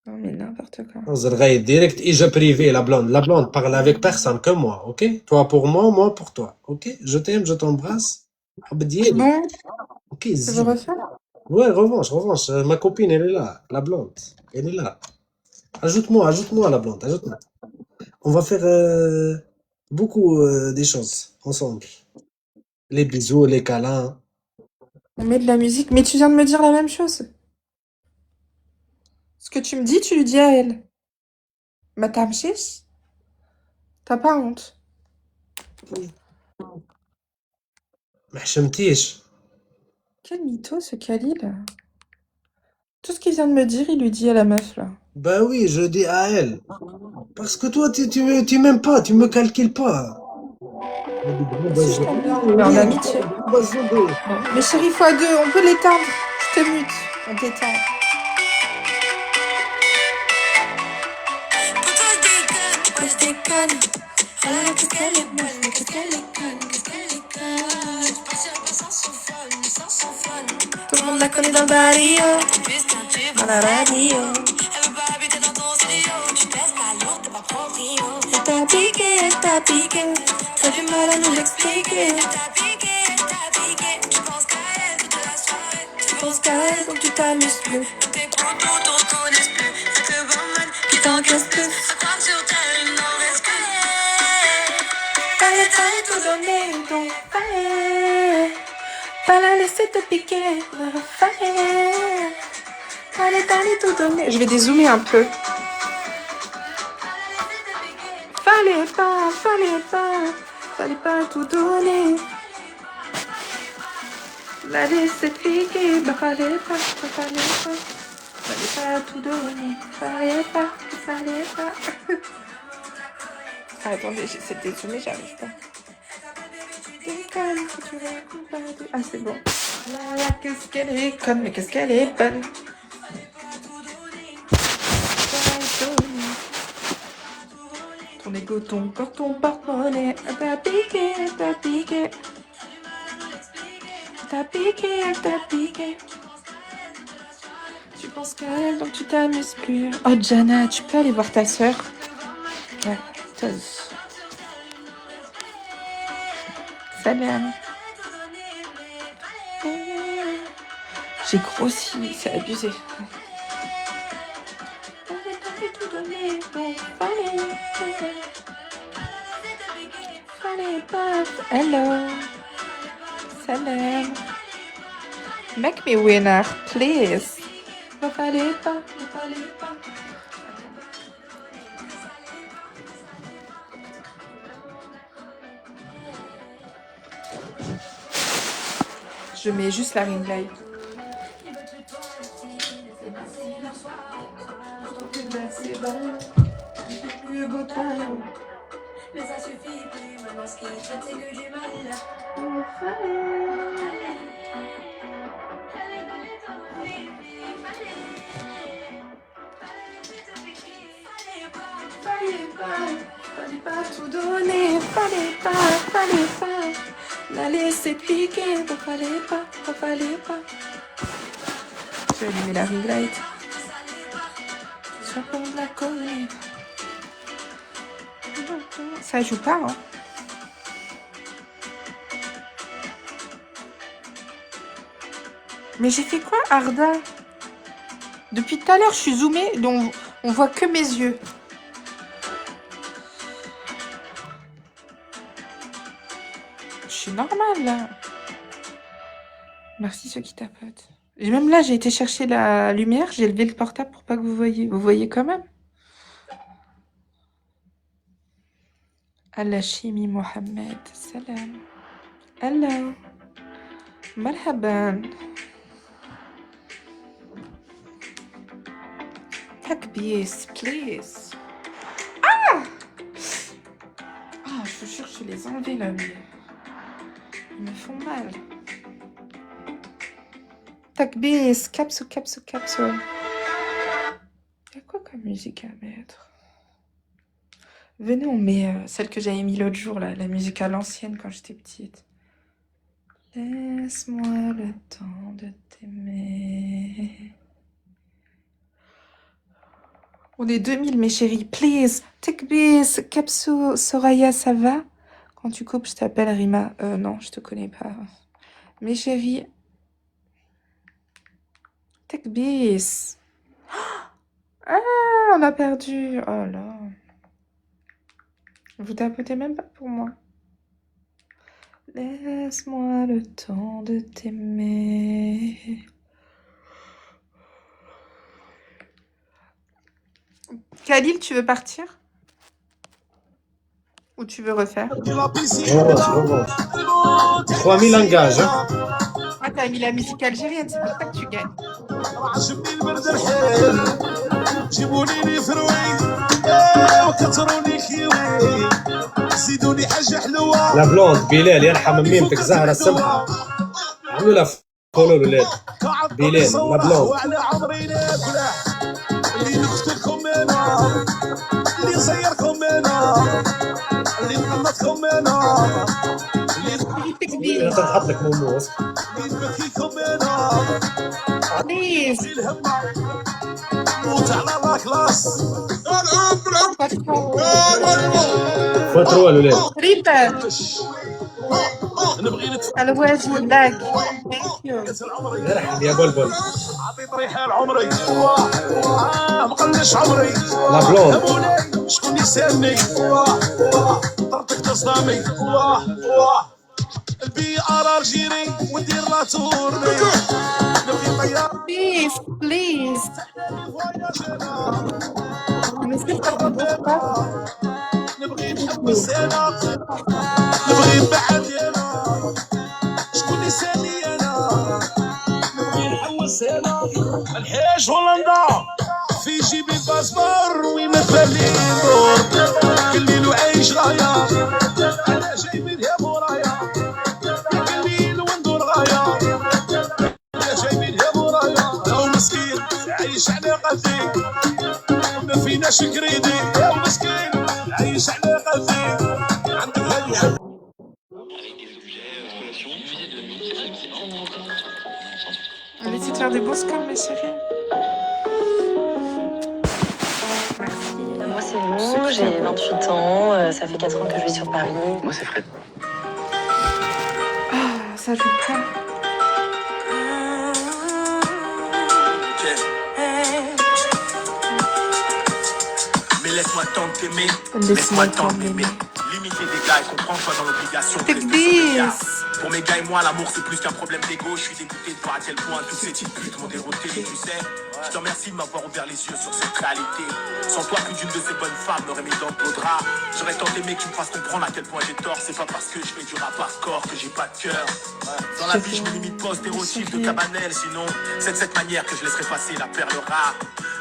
Non, mais n'importe quoi. On se regarde direct et je privé la blonde. La blonde parle avec personne que moi, ok? Toi pour moi pour toi, ok? Je t'aime, je t'embrasse. حب ديالي. Bon, Ok, tu veux zip. refaire? Ouais, revanche, revanche. Ma copine, elle est là, la blonde. Elle est là. Ajoute-moi la blonde, ajoute-moi. On va faire beaucoup des choses ensemble. Les bisous, les câlins. On met de la musique. Mais tu viens de me dire la même chose. Ce que tu me dis, tu lui dis à elle. Bah, t'as chiche? T'as pas honte? ما حشمتيش. Quel mytho, ce Khalil. Tout ce qu'il vient de me dire, il lui dit à la meuf, là. Bah oui, je dis à elle. Parce que toi, tu m'aimes pas, tu me calcules pas. Si je t'aime bien, mais en amitié. Mais chérie, x2, on peut l'éteindre. Je te mute. On t'éteint. Ouais, je déconne. Oh là là, qu'est-ce qu'elle est bonne, qu'est-ce qu'elle est conne, qu'est-ce qu'elle est conne. Je partirai pas sans son fun, sans son fun. Tout le monde la connaît dans le barrio, dans la radio. Elle veut pas habiter dans ton studio. Tu pèses ta lourde, t'es pas proprio. Elle t'a piqué, t'as du mal à nous l'expliquer. Elle t'a piqué, tu penses qu'à elle toute la soirée. Tu penses qu'à elle, donc tu t'amuses plus. Tes potos te reconnaissent plus. C'est le barman qui t'encaisse plus. À croire sur terre, il n'en reste plus. Fallait tout donner, donc fallait laisser te piquer. Fallait tout donner. Je vais dézoomer un peu. Fallait pas tout donner. La laisser te piquer, bah fallait pas tout donner. Fallait pas. Ah, attendez, j'essaie de dézoomer, j'arrive pas. Ah, c'est bon. Là, qu'est-ce qu'elle est conne, mais qu'est-ce qu'elle est bonne. Ton égo, ton corps, ton porte-monnaie. T'as piqué. Tu penses qu'à elle, donc tu t'amuses plus. Oh, Jana, tu peux aller voir ta sœur? Ouais, tose. Salam. J'ai grossi, c'est abusé. Fallait pas. Hello. Salam. Make me winner, please. Ne fallait pas. Je mets juste la ring light. Mais ça suffit plus, maintenant ce qui traite c'est que du mal. Fallait pas tout donner, fallait pas. La laisser piquer, fallait pas. Je vais allumer la ring light. Soit qu'on la connaît. Ça joue pas, hein. Mais j'ai fait quoi, Arda? Depuis tout à l'heure, je suis zoomée, donc on voit que mes yeux. Je suis normale, là. Merci ceux qui tapotent. Et même là, j'ai été chercher la lumière, j'ai levé le portable pour pas que vous voyez. Vous voyez quand même? Allah Chimi Mohamed, salam. Hello. Marhaban. Takbis, please. Ah! Ah, je vous jure, je les ai enlevés là, mais ils me font mal. Takbis, capsule. Y'a quoi comme musique à mettre? Venez, on met celle que j'avais mis l'autre jour, là, la musique à l'ancienne quand j'étais petite. Laisse-moi le temps de t'aimer. On est 2000, mes chéris. Please, Takbis, Kapsu, Soraya, ça va? Quand tu coupes, je t'appelle Rima. Non, je te connais pas. Mes chéris. Takbis. Ah, on a perdu. Oh là. Vous tapotez même pas pour moi. Laisse-moi le temps de t'aimer. Khalil, tu veux partir? Ou tu veux refaire? Oh, c'est bon. 3000 engages, hein. Ah, t'as mis la musique algérienne, c'est pour ça que tu gagnes. La blonde بلال يرحم ميمتك زهرة سمحة عملوا لها فولو الولاد بلال لا بلوند اللي نقتلكم انا اللي نصيركم انا اللي نقنطكم انا اللي تنحط لك موموس اللي نبكيكم انا Please. الهمة موت على لا كلاس فتروا الولاد ريبا الواجب لاك. Thank you. ارحم يا بلبل عطيت ريحه لعمري مقلش عمري لا بلوند شكون يسالني طرتك تصدامي البي ار جيري وندير لا تورني نبغي طيار Please, please. نسيت الربوطة. نبغي نحب السنة نبغي نبعد يانا شكون يسالي انا نبغي نحوس هنا الحاج هولندا في جيبي الباسبور ويمثل لي الدور كل ليل وعايش غاية انا جاي من هنا ورايا كل ليل وندور غاية انا جاي من هنا ورايا لو مسكين عايش على قلبي ما فيناش كريدي لو مسكين عايش على قلبي عندك هالي Allez-y faire des beaux scores, mes chéris. Moi c'est Lou, j'ai 28 ans, ça fait 4 ans que je vis sur Paris. Moi, c'est Fred. Ah, ça joue pas. Mais laisse-moi tant t'aimer. Laisse-moi tant t'aimer. Limiter des gars et comprends-toi dans l'obligation. Takbis. Pour mes gars et moi, l'amour c'est plus qu'un problème d'ego. Je suis dégoûté de voir à quel point toutes ces petites putes m'ont dérouté. Tu sais, je te remercie de m'avoir ouvert les yeux sur cette réalité. Sans toi, plus d'une de ces bonnes femmes n'aurait mis dans le drap. J'aurais tant aimé que tu me fasses comprendre à quel point j'ai tort. C'est pas parce que je fais du rap hardcore que j'ai pas de cœur. Dans la vie, je me limite pas aux stéréotypes de Cabanel. Sinon, c'est de cette manière que je laisserai passer la perle rare.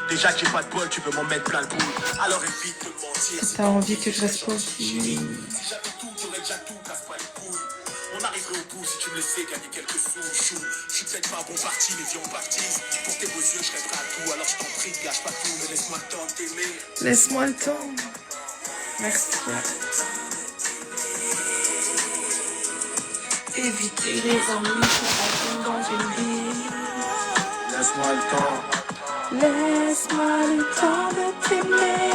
Déjà que j'ai pas de bol, tu veux m'en mettre plein le boule. Alors évite de mentir. T'as envie que je reste pas aussi. Si j'avais tout, t'aurais déjà tout, casse pas les couilles. On arriverait au bout si tu me laissais gagner quelques sous, chou. Je suis peut-être pas un bon parti, mais viens on baptise. Pour tes beaux yeux, je rêverai à tout. Alors je t'en prie, gâche pas tout, mais laisse-moi le temps de t'aimer. Laisse-moi le temps. Merci. Éviter les ennuis qui dans une vie. Laisse-moi le temps. Laisse-moi le temps de t'aimer.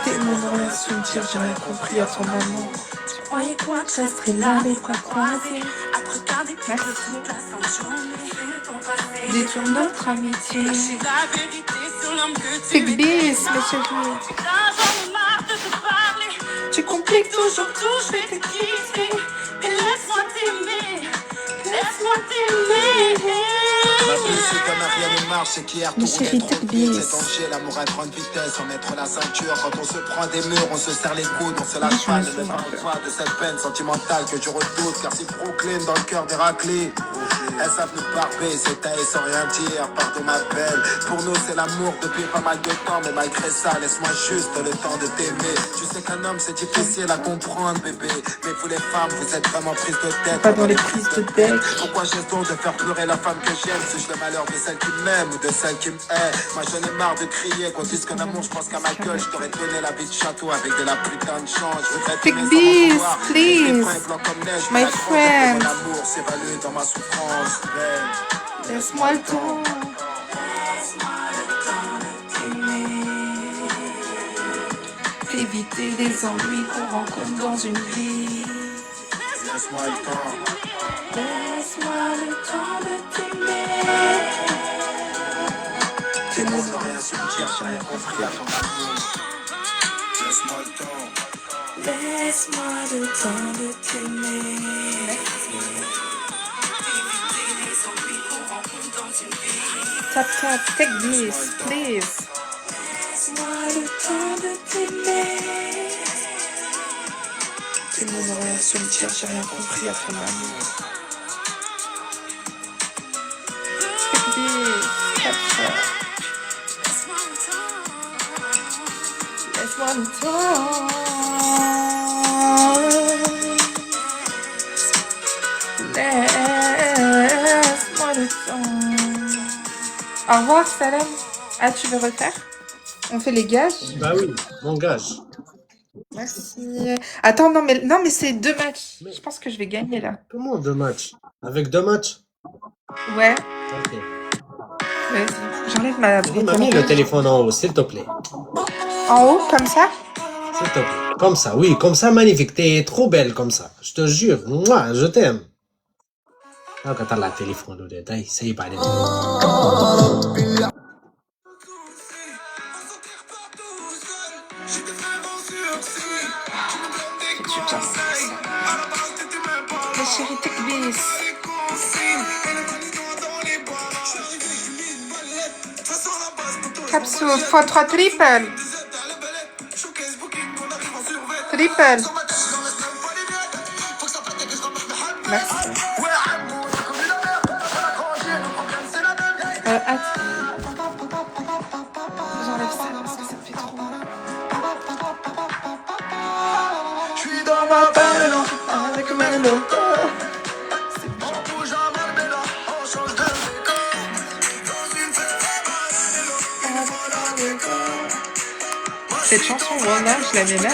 T'es mon relation, j'aurais compris à ton maman. croyais quoi que je serais là, les bras croisés. Détourne notre amitié. Big bis, mes chéris. Tu compliques toujours tout, je vais te quitter. Et laisse-moi t'aimer. Laisse-moi t'aimer. Ma vie, c'est comme un rien ne marche, c'est qu'hier tout roulait trop vite. C'est danger, l'amour à grande vitesse, on mettre la ceinture. Quand on se prend des murs, on se serre les coudes, on se lâche pas. Ne me parle pas de cette peine sentimentale que je redoute. Car si Brooklyn dans le cœur d'Héraclée, elles savent nous barber, c'est taillé sans rien dire. Pardon ma belle, pour nous c'est l'amour depuis pas mal de temps. Mais malgré ça, laisse-moi juste le temps de t'aimer. Tu sais qu'un homme c'est difficile à comprendre bébé. Mais vous les femmes, vous êtes vraiment prises de tête. Pas dans les prises de tête. Pourquoi j'ai donc de faire pleurer la femme que j'aime? Suis-je le malheur de celle qui m'aime ou de celle qui me hait? Moi j'en ai marre de crier, qu'on dise qu'un amour, je pense qu'à ma gueule. Je t'aurais donné la vie de château avec de la putain de chance. Je voudrais Big t'aimer bis, sans please. please. My friend. Mon amour s'évalue dans ma souffrance. Belle. Laisse-moi le temps. Éviter les ennuis qu'on rencontre dans une vie. Laisse-moi le temps. Laisse-moi le temps de t'aimer. Tes mots n'ont rien su me dire, j'ai rien compris à ton amour. Laisse-moi le temps. Laisse-moi le temps de t'aimer. Tap tap, take this, please. Laisse-moi le temps de t'aimer. Tes mots n'ont rien su me dire, j'ai rien compris à ton amour. Take this, tap tap. Laisse-moi le temps. Laisse-moi le temps. Au revoir, Salem. Ah, tu veux refaire? On fait les gages? Bah oui, mon gage. Merci. Attends, non, mais c'est 2 matchs. Je pense que je vais gagner là. Comment 2 matchs? Avec 2 matchs? Ouais, Ok. vas-y. J'enlève ma Tu m'as mis le téléphone en haut, s'il te plaît. En haut, comme ça? S'il te plaît. Comme ça, oui, comme ça, magnifique. T'es trop belle comme ça. Je te jure. Moi, je t'aime. Ah, quand t'as le téléphone au détail, ça y est, pas aller. Ma chérie, take this. Capsule x3 triple. Triple. Merci. Attends. J'enlève ça parce que ça me fait trop mal. Je suis dans ma balle avec Melo. Cette chanson, voilà, je la mets là,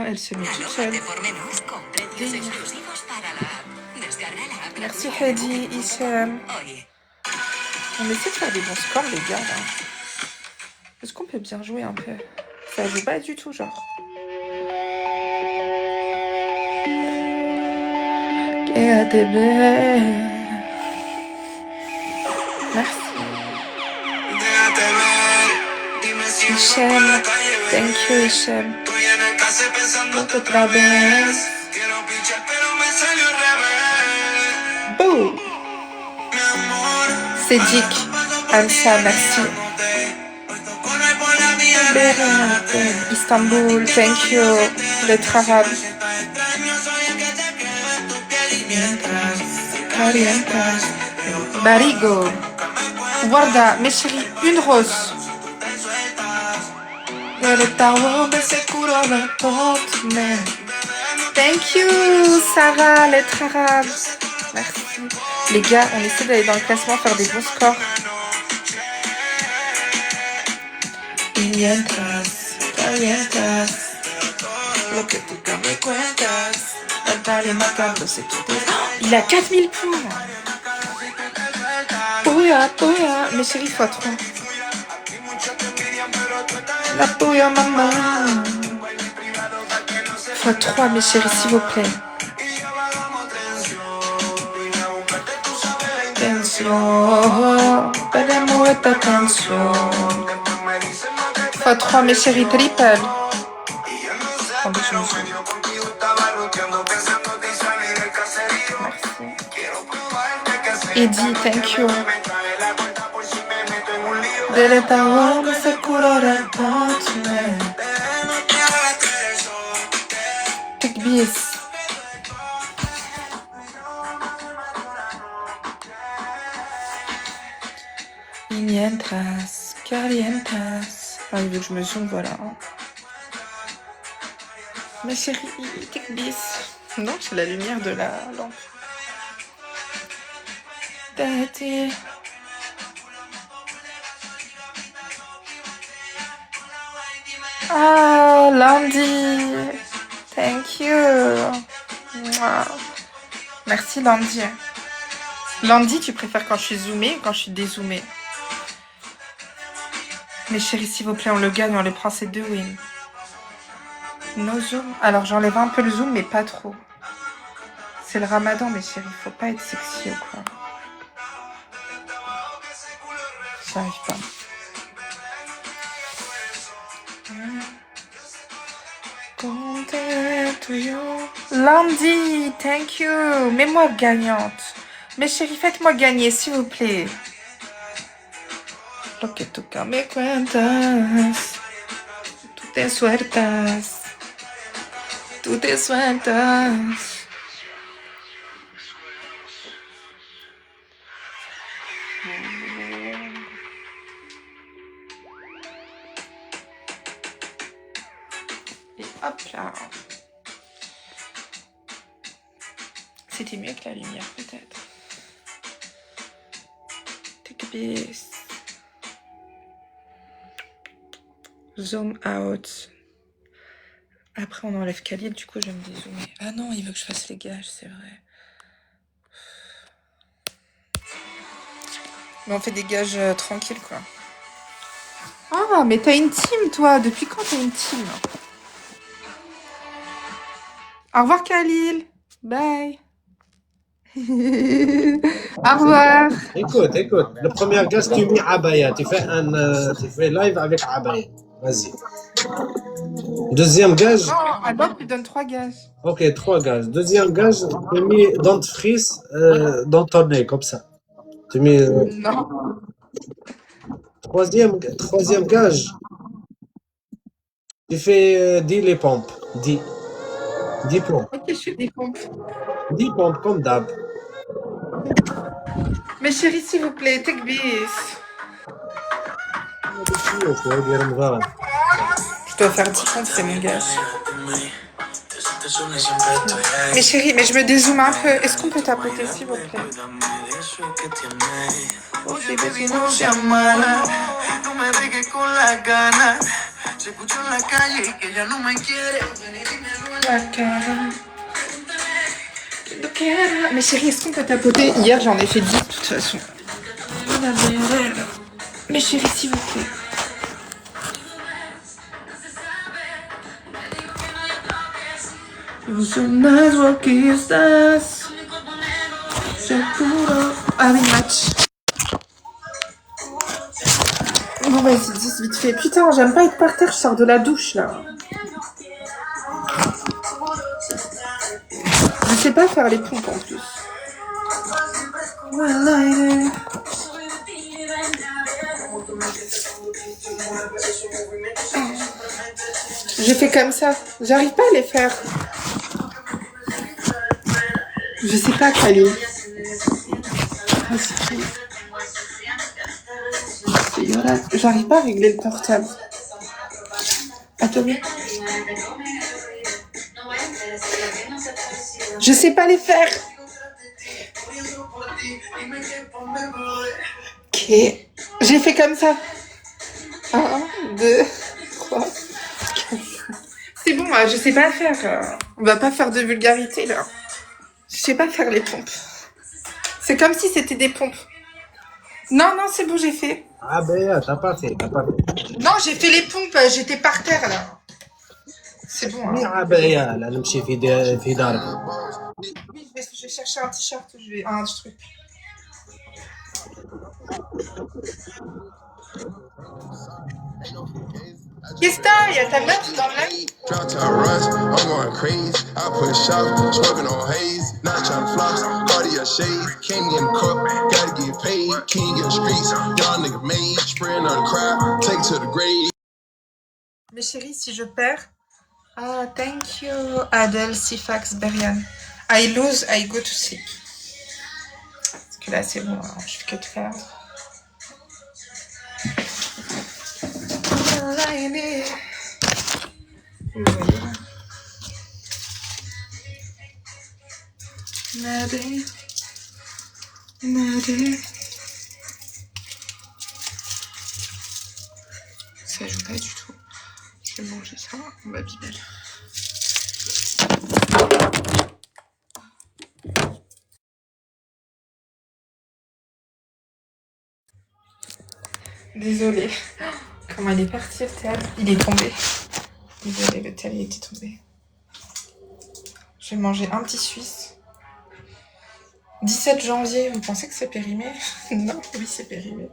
elle se met toute seule. Merci Hedi, Hicham. On essaie de faire des bons scores, les gars, là. Est-ce qu'on peut bien jouer un peu? Ça joue pas du tout, genre. Quédate belle. Merci. Hicham, thank you, Hicham. Otra vez. Boum. C'est Dick. Ansa, merci. Istanbul, thank you. Le Trarab. Barigo. Guarda, mes chéris, une rose. Thank you, Sarah, le Trarab. Merci. Les gars, on essaie d'aller dans le classement, faire des bons scores. Il a 4000 points là. Pouya, pouya. Mes chéris, x3. La pouya, maman. x3, mes chéris, s'il vous plaît. Tension, perdemos esta tension. x3, mes chéris, triple. Attendez, je me souviens. Eddie, thank you. Deletado se curará Take bis. Mientras, calientas. Ah, il veut que je me zoome, voilà. Ma chérie, take bis. Non, c'est la lumière de la lampe. Daddy. Ah, Landy. Thank you. Mouah. Merci, Landy. Landy, tu préfères quand je suis zoomée ou quand je suis dézoomée? Mes chéris, s'il vous plaît, on le gagne, on le prend, c'est 2 wins. No zoom. Alors, j'enlève un peu le zoom, mais pas trop. C'est le ramadan, mes chéris. Faut pas être sexy ou quoi. J'arrive pas. Landy, thank you. Mets-moi gagnante. Mes chéris, faites-moi gagner, s'il vous plaît. Lo que toca me cuentas. Tú te sueltas. Tú te sueltas. Et hop là. C'était mieux que la lumière, peut-être. Take a piece. Zoom out. Après, on enlève Khalid, du coup, je vais me dézoomer. Ah non, il veut que je fasse les gages, c'est vrai. Mais on fait des gages tranquilles, quoi. Ah, mais t'as une team, toi. Depuis quand t'as une team? Au revoir, Khalil. Bye. Au revoir. Écoute, le premier gage, tu mets Abaya. Tu fais live avec Abaya. Vas-y. Deuxième gage. Non, alors tu donnes 3 gages. Ok, 3 gages. Deuxième gage, tu mets dentifrice dans ton nez, comme ça. Tu mets. Non. Troisième gage. Tu fais 10 les pompes. 10 pompes. Ok, je fais des pompes. 10 pompes, comme d'hab. Mes chéris, s'il vous plaît, take bis. Je dois faire 10 pompes, c'est mon gage. Mes chéris, mais je me dézoome un peu. Est-ce qu'on peut tapoter, s'il vous plaît? Mais chérie, est-ce qu'on peut tapoter? Hier, j'en ai fait 10 de toute façon. Mais chérie, s'il vous plaît. Ah oui, match. Bon, vas-y, 10 vite fait. Putain, j'aime pas être par terre, je sors de la douche, là. Je sais pas faire les pompes, en plus. J'ai fait comme ça. J'arrive pas à les faire. Je sais pas, Khalil. J'arrive pas à régler le portable. Attends. Je sais pas les faire. Ok. J'ai fait comme ça. 1, 2, 3, 4. C'est bon, je sais pas faire. On va pas faire de vulgarité, là. Je sais pas faire les pompes. C'est comme si c'était des pompes. Non, non, c'est bon, j'ai fait. Ah ben, t'as pas fait. Non, j'ai fait les pompes, j'étais par terre, là. C'est bon. Hein. عباية لا نمشي في دارك. Oui, je vais chercher un t-shirt, un truc. Qu'est-ce que t'as? Y'a ta meuf dans le lac? Drop top rush, I'm going crazy. I push up, smoking on haze. Not trying to floss, Cartier shades. Can't get caught, gotta get paid. King of the streets, y'all nigga made. Spraying on the crowd, take it to the grave. Mais chérie, si je perds. Ah, thank you, Adel, Sifax, Berian. I lose, I go to sleep. Parce que là, c'est bon, hein, je fais que de faire. Nadé. Ça joue pas du tout. Je vais manger ça, on va bibel. Désolée. Comment il est parti le théâtre? Il est tombé. Désolée, le théâtre il était tombé. Je vais manger un petit suisse. 17 janvier, vous pensez que c'est périmé? Non, oui c'est périmé.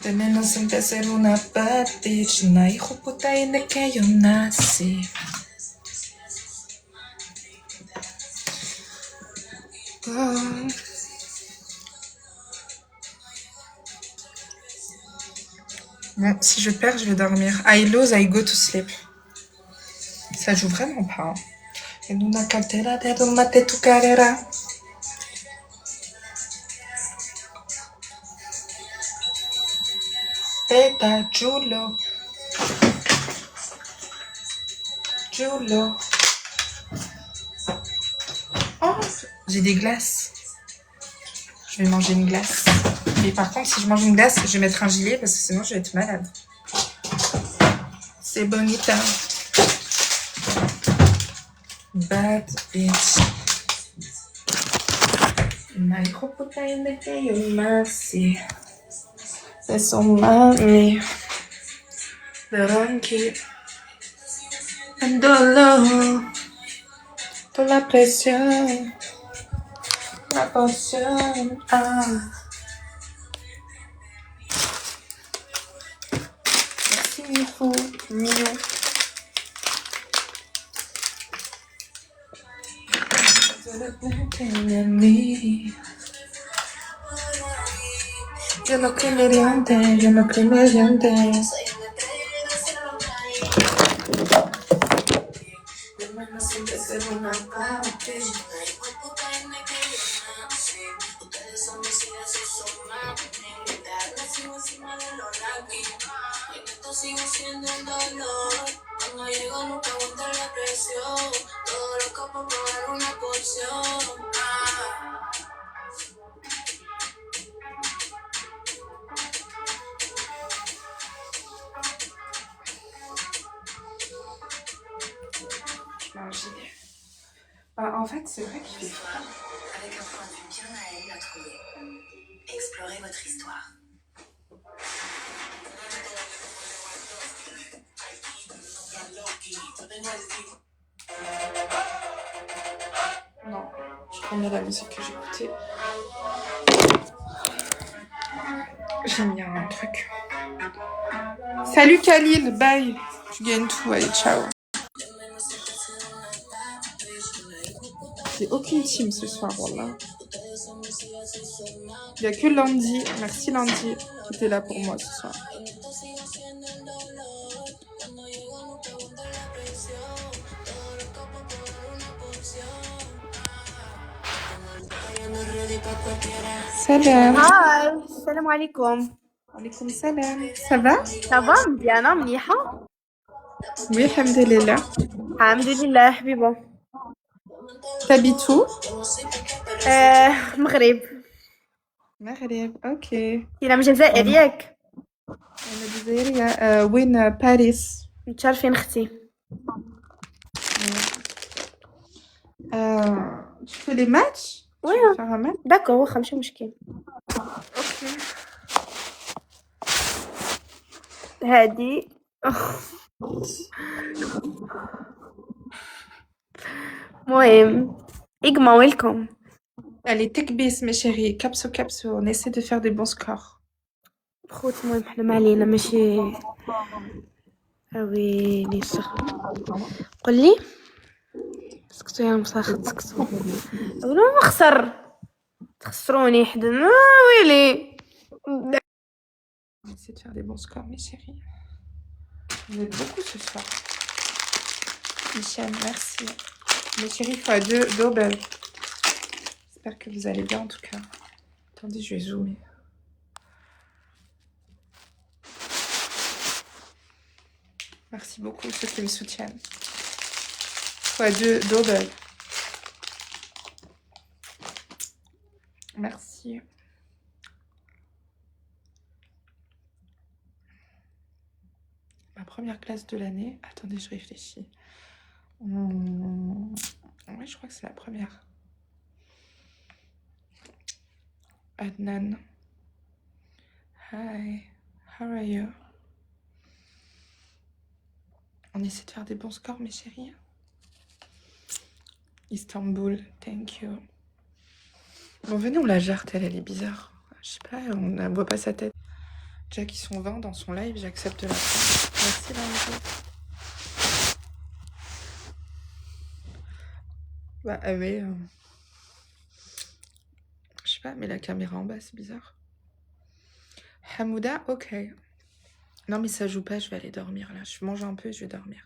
Tenemos que hacer una patich, na hijo puta en el que yo nací. Bon, si je perds, je vais dormir. I lose, I go to sleep. Ça joue vraiment pas. Hein. En una cartera de tomate tu carrera. Eta chulo. Chulo. Oh, j'ai des glaces. Je vais manger une glace. Mais par contre, si je mange une glace, je vais mettre un gilet parce que sinon je vais être malade. C'est bonita. Bad bitch. My hijo puta en el que yo nací. C'est son mami. The donkey. And dolor. Por la presión. La poción. Ah. Merci, Miho. Mio. Yo no creo mediante, yo no creo mediante. Sigo siendo el dolor. Cuando llego nunca aguanta la presión. Todo loco por probar una porción. En fait, c'est vrai qu'il fait froid. Avec un point de vue bien à elle à trouver. Explorez votre histoire. Non, je remets la musique que j'écoutais. J'ai mis un truc. Salut Khalil, bye. Tu gagnes tout, allez, ciao. J'ai aucune team ce soir, voilà. Il n'y a que Landy, merci Landy, qui était là pour moi ce soir. Salam. هاي السلام عليكم. وعليكم السلام. Ça va? Ça va مزيانة منيحة؟ Oui, الحمد لله. الحمد لله حبيبة. T'habites où? مغرب. مغرب، ok. إلا من الجزائر ياك؟ أنا جزائرية. وين؟ باريس. متشرفين أختي. Tu fais les matchs? Oui. D'accord, واخا ماشي مشكل. Ok. هادي المهم إجما ويلكم. Allez, tekbis, mes chéris. Capso, capso. On essaie de faire des bons scores. خوت المهم حنا ما علينا ماشي ويلي الشغل. قول لي سكتوا يا مساخط سكتوا ولا نخسر تخسروني حدا ويلي. On essaie de faire des bons scores, mes chéris. Vous êtes beaucoup ce soir. Michel, merci. Mes chéris, x2, double. J'espère que vous allez bien en tout cas. Attendez, je vais zoomer. Merci beaucoup ceux qui me soutiennent. x2, double. Merci. Ma première classe de l'année. Attendez, je réfléchis. Oui, je crois que c'est la première. Adnan. Hi. How are you? On essaie de faire des bons scores, mes chéris. Istanbul, thank you. Bon, venez, on la jarte, elle est bizarre. Je sais pas, on ne voit pas sa tête. Déjà qu'ils sont 20 dans son live, j'accepte la fin. Merci, Lorenzo. Bah, oui. Je sais pas, mais la caméra en bas, c'est bizarre. Hamouda, ok. Non, mais ça joue pas, je vais aller dormir là. Je mange un peu et je vais dormir.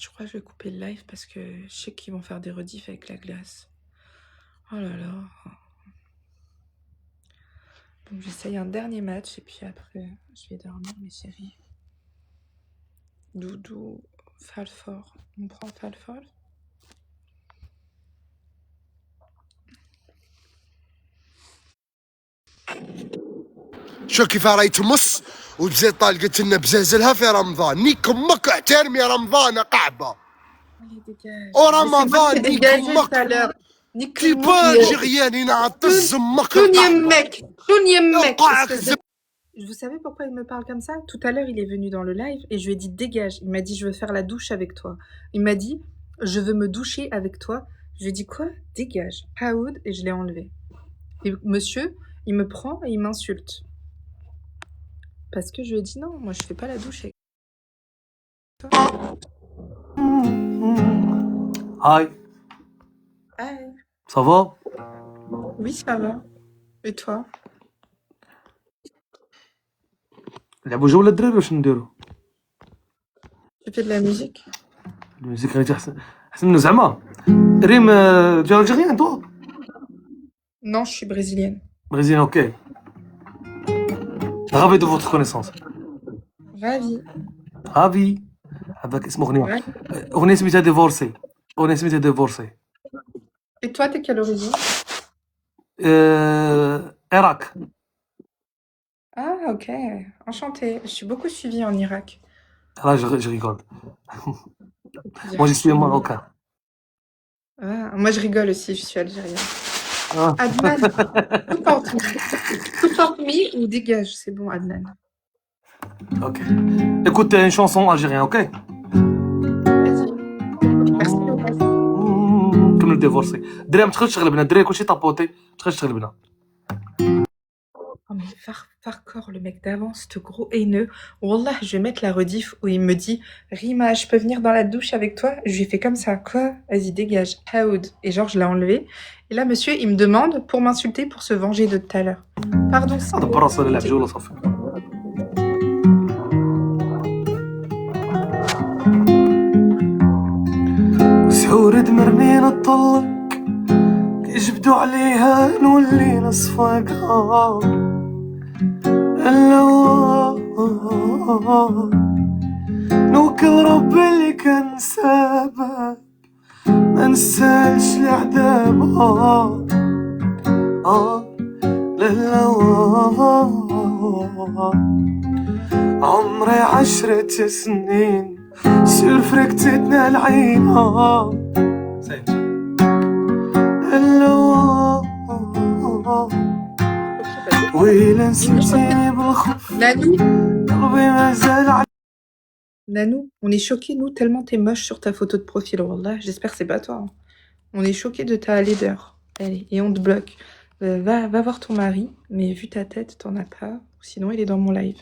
Je crois que je vais couper le live parce que je sais qu'ils vont faire des rediffs avec la glace. Oh là là. Donc j'essaye un dernier match et puis après je vais dormir, mes chéris. Doudou, Falfort. On prend Falfort. شو كيف راهي تمص وتزيد طالقت لنا بزازلها في رمضان. نيك امك احترمي رمضان قعبه ورمضان نيك امك كيبا الجيريان ينعطز امك Vous savez pourquoi il me parle comme ça? Tout à l'heure, il est venu dans le live et je lui ai dit dégage. Il m'a dit je veux faire la douche avec toi. Il m'a dit je veux me doucher avec toi. Je lui ai dit quoi? Dégage. Haoud, et je l'ai enlevé. Et monsieur, il me prend et il m'insulte. Parce que je lui ai dit non, moi je fais pas la douche avec toi. Hi, Hi. ça va? Oui, ça va. Et toi? نلعبوا جولة الدراري واش نديرو؟ Tu fais de la musique? الموسيقى غادي احسن منه زعما. ريم tu es algérien toi? Non, je suis brésilienne. Brésilien, ok. Ravi de votre connaissance. Ravi. Ravi. هذاك اسمه أغنية. أغنية سميتها ديفورسي. أغنية سميتها ديفورسي. Et toi, t'es quelle origine? Irak. Ah, ok. Enchantée. Je suis beaucoup suivie en Irak. Là, je rigole. Moi, je suis marocain. Ah, moi, je rigole aussi, je suis algérienne. Ah. Adnan, support me ou dégage, c'est bon, Adnan. Ok. Écoute une chanson algérienne, ok? Vas-y. Merci beaucoup. كمل ديفورسي. دري ما تخرجش تغلبنا، دري كلشي طابوتي، ما تخرجش تغلبنا. Oh mais Farcor, le mec d'avant, ce gros haineux. Wallah, je vais mettre la rediff où il me dit Rima, je peux venir dans la douche avec toi? Je lui ai fait comme ça. Quoi? Vas-y, dégage. Haoud. Et genre, je l'ai enlevé. Et là, monsieur, il me demande pour m'insulter, pour se venger de tout à l'heure. Pardon, c'est هذا برا صار يلعب جولة صافي. سحور دمرني نطلق كيجبدوا عليها نولي نصفاقها اللوا نوكل ربي اللي كان سبب ما نسالش لعذابها للهوا عمري 10 سنين سير فرقتنا العينة اللوا ويلا نسيتيني بالخوف Nanou, قلبي مازال Nanou, on est choqués, nous, tellement t'es moche sur ta photo de profil. Wallah, j'espère que c'est pas toi. Hein. On est choqués de ta laideur. Allez, et on te bloque. Va voir ton mari, mais vu ta tête, t'en as pas. Sinon, il est dans mon live.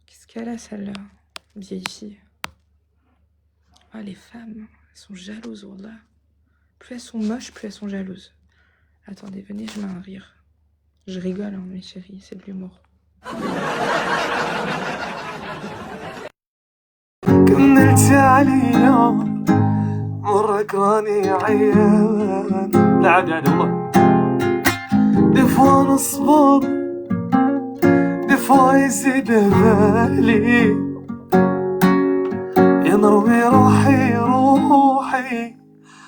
Qu'est-ce qu'elle a, celle-là? Vieille fille. Ah, les femmes, elles sont jalouses, Wallah. Plus elles sont moches, plus elles sont jalouses. Attendez, venez, je mets un rire. Je rigole, hein, mes chéris, c'est de l'humour. كملتي عليا مرة كراني عيان لا عاد والله دي فوا نصبر دي فوا يزيد بالي يا نرمي روحي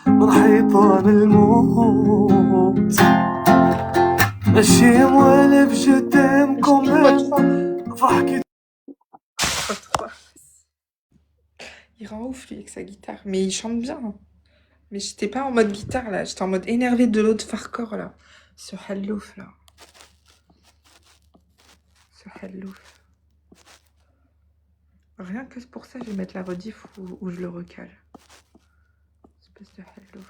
من حيطان الموت ماشي موالف قدامكم نفرح كي Il rend ouf, lui, avec sa guitare. Mais il chante bien. Hein. Mais j'étais pas en mode guitare, là. J'étais en mode énervé de l'autre farcor, là. Ce hallouf, là. Ce hallouf. Rien que pour ça, je vais mettre la rediff où je le recale. Espèce de hallouf.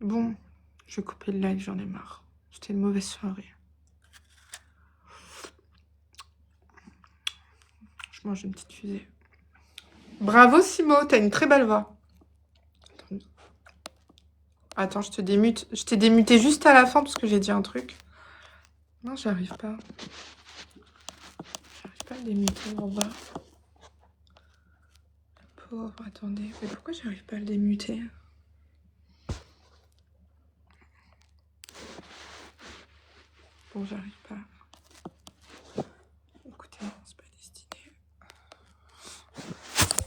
Bon, je vais couper le live, j'en ai marre. C'était une mauvaise soirée. Je mange une petite fusée. Bravo Simo, t'as une très belle voix. Attends, je te démute. Je t'ai démuté juste à la fin parce que j'ai dit un truc. Non, j'arrive pas. J'arrive pas à le démuter, on va. Pauvre, attendez. Mais pourquoi j'arrive pas à le démuter? Bon, j'arrive pas. Écoutez, non, c'est pas destiné.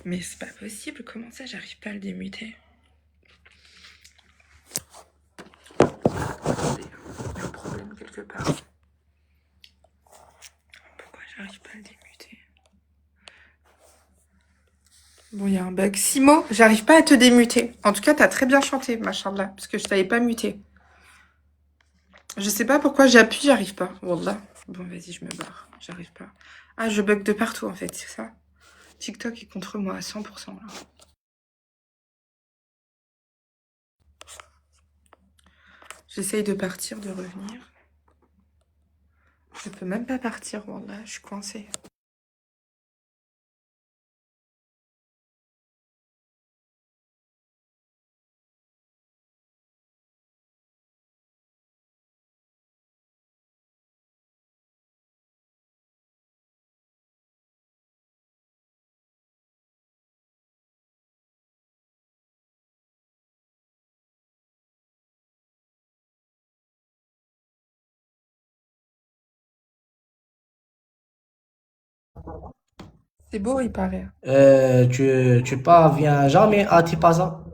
Mais c'est pas possible, comment ça j'arrive pas à le démuter? Attendez, il y a un problème quelque part. Pourquoi j'arrive pas à le démuter? Bon, il y a un bug. Simo, j'arrive pas à te démuter. En tout cas, t'as très bien chanté, machallah, parce que je t'avais pas muté. Je sais pas pourquoi j'appuie, j'arrive pas. Wallah. Bon, vas-y, je me barre. J'arrive pas. Ah, je bug de partout, en fait, c'est ça. TikTok est contre moi à 100%, là. J'essaye de partir, de revenir. Je peux même pas partir, Wallah. Je suis coincée. C'est beau, il paraît. Tu viens jamais à Tipaza?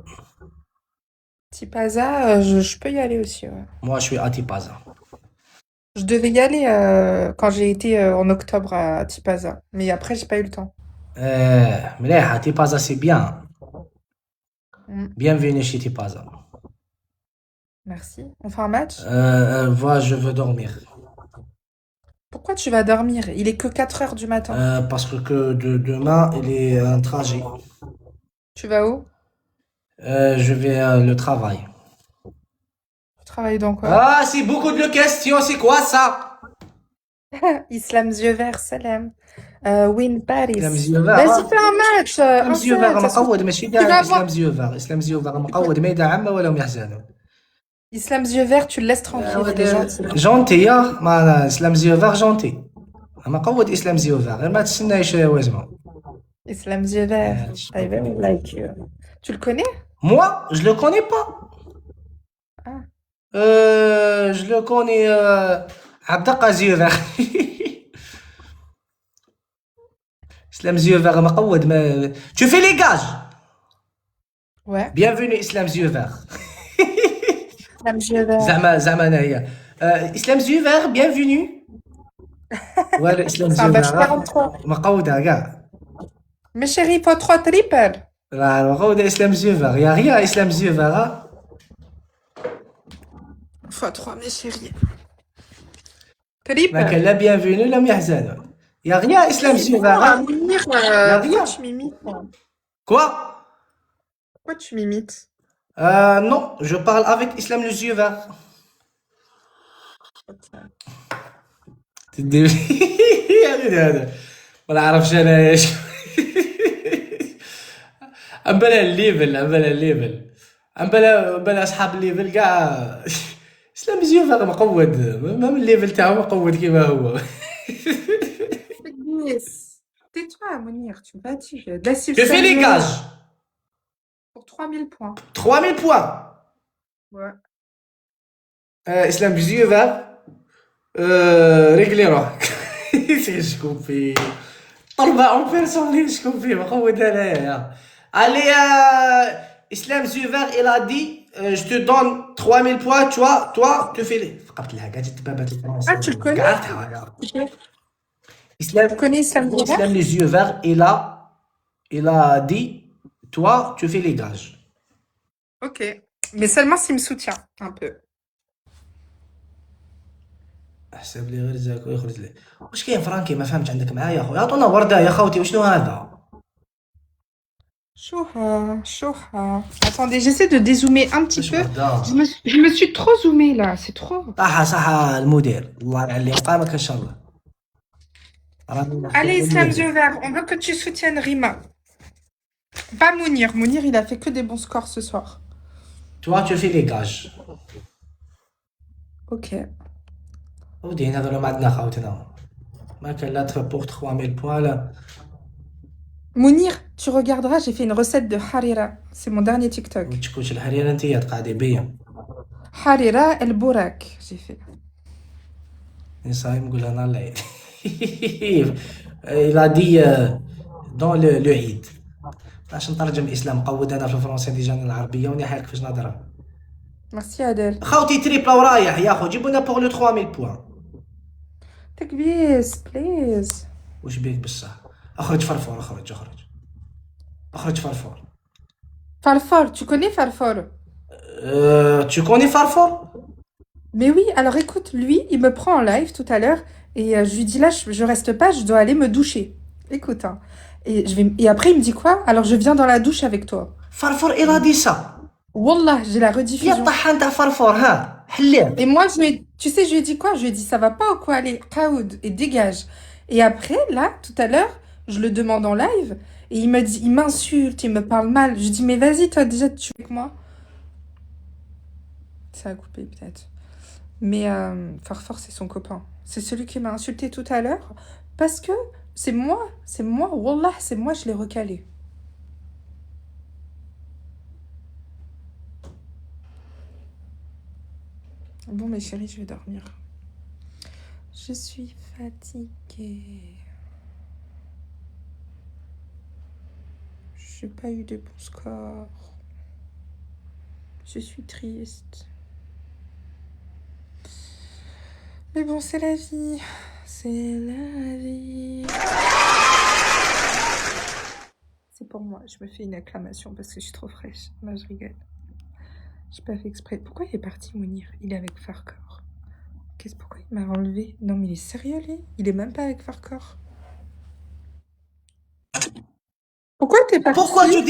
Tipaza, je peux y aller aussi, ouais. Moi, je suis à Tipaza. Je devais y aller quand j'ai été en octobre à Tipaza. Mais après, j'ai pas eu le temps. مليح, Tipaza, c'est bien. Mm. Bienvenue chez Tipaza. Merci. On fait un match? Je veux dormir. Pourquoi tu vas dormir? Il est que 4 heures du matin. Parce que demain, il est un trajet. Tu vas où? Je vais le travail. Tu travailles dans quoi? Ah, c'est beaucoup de questions, c'est quoi ça? Islam yeux verts, salam. Win Paris. إسلام زيوفار. Vas-y, fais un match. إسلام زيوفار Insert. مقود ماشي Tu داعم vas إسلام voir. زيوفار. إسلام زيوفار مقود ما يدعم ولا هم يحزنون. Islam yeux verts, tu le laisses tranquille. Il est gentil. جونتي يا ما إسلام زيوفار جونتي. مقود إسلام زيوفار غير ما تستناش وزمه. Islam yeux verts. I very like you. Tu le connais? Moi, je le connais pas. Ah. Je le connais Abdelkadir. Islam yeux verts مقود ما tu fais les gages. Ouais. Bienvenue Islam yeux verts. Islam yeux verts. زعما انايا Islam yeux verts bienvenue. Voilà Islam C'est un yeux badge verts 43. مقودة كاع. Mais chérie, faut 3 triple. لا مقودة Islam yeux verts يا rien Islam yeux verts. Fois 3, mes chéris. ما Triple. كان لا bienvenue لا يحزنوا. يا rien Islam yeux verts. Mounir, Y'a rien. pourquoi tu m'imites? Quoi? Pourquoi tu m'imites? Non, je parle avec Islam les yeux verts. هذا ما نعرفش انا ايش. عمبلا الليفل عمبلا اصحاب الليفل كاع. اسلام زيو فاغ مقود ما من الليفل تاعو مقود كيما هو. Tais-toi, Mounir, tu me fatigues. Je fais les gages. Pour 3000 points. 3000 points. Ouais. اسلام زيو فاغ رجلي روحك. شكون فيه طلبة اون بيرسون شكون فيه مقود انايا. Allez, Islam Zuver, il a dit je te donne 3000 points, toi, tu fais les. Ah, tu le connais? Tu connais Islam Zuver? Islam les yeux verts, il a dit toi, tu fais les gages. Ok. Mais seulement s'il me soutient un peu. حسب لي غير زاك ويخرج لي. واش كاين فرانكي ما فهمتش عندك معايا اخويا؟ عطونا ورده يا خوتي وشنو هذا؟ Chouha. Attendez, j'essaie de dézoomer un petit peu. Je me suis trop zoomée là, c'est trop. صح المدير الله يعلي قامك ان شاء الله. Allez, Islam Zuver, on veut que tu soutiennes Rima. Pas Mounir. Mounir, il a fait que des bons scores ce soir. Toi, tu fais les gages. Ok. ودي هذول ما عندنا خوتنا. ما كان لا pour 3000 points là. Mounir, tu regarderas, j'ai fait une recette de harira. C'est mon dernier TikTok. تشكوش الحريره انت تقعدي بيا. Harira el Bourak, j'ai fait. صايم نقول انا العيد. il a dit dans le عيد. باش نترجم اسلام قود انا في الفرنسي ديجا العربيه وني حالك كيفاش نهضر. Merci Adèle. خوتي تريبل ورايح يا خو جيبوا لنا بور لو 3000 بوان. تكبيس بليز. واش بيك بصح؟ اخرج فرفور اخرج فرفور. Farfor, tu connais Farfor? Tu connais Farfor? Mais oui, alors écoute, lui, il me prend en live tout à l'heure et je lui dis là, je reste pas, je dois aller me doucher. Écoute, hein. Et après, il me dit quoi? Alors je viens dans la douche avec toi. Farfor, il a dit ça. Wallah, j'ai la rediffusion. Et moi, tu sais, je lui ai dit quoi? Je lui ai dit, ça va pas ou quoi? Allez, Kaoud, et dégage. Et après, là, tout à l'heure, je le demande en live, et il me dit, il m'insulte, il me parle mal. Je dis, mais vas-y, toi, déjà, tu es avec moi. Ça a coupé, peut-être. Mais Farfor, c'est son copain. C'est celui qui m'a insulté tout à l'heure, parce que c'est moi, Wallah, c'est moi, je l'ai recalé. Bon, mes chéris, je vais dormir. Je suis fatiguée. J'ai pas eu de bons scores. Je suis triste. Mais bon, c'est la vie. C'est la vie. C'est pour moi. Je me fais une acclamation parce que je suis trop fraîche. Là, je rigole. J'ai pas fait exprès. Pourquoi il est parti, Mounir? Il est avec Farkor. Pourquoi il m'a enlevé? Non, mais il est sérieux, lui? Il est même pas avec Farkor. Pourquoi t'es parti? Pourquoi tu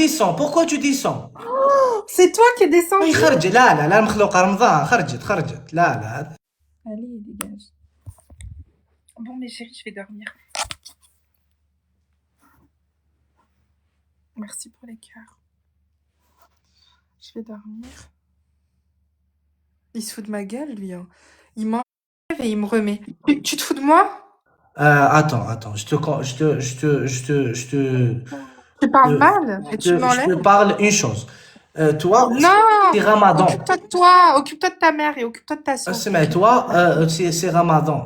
descends? Oh, c'est toi qui es descendu. خرج لا مخلوقة رمضان خرجت لا. Allez, dégage. Bon, mes chéris, je vais dormir. Merci pour les cœurs. Je vais dormir. Il se fout de ma gueule, lui. Hein. Il m'enlève et il me remet. Tu te fous de moi? Attends. Je te. Tu parles mal et tu m'enlèves. Je te parle une chose. Toi, non, c'est Ramadan. Occupe-toi de toi, occupe-toi de ta mère et occupe-toi de ta soeur. Mais toi, c'est Ramadan.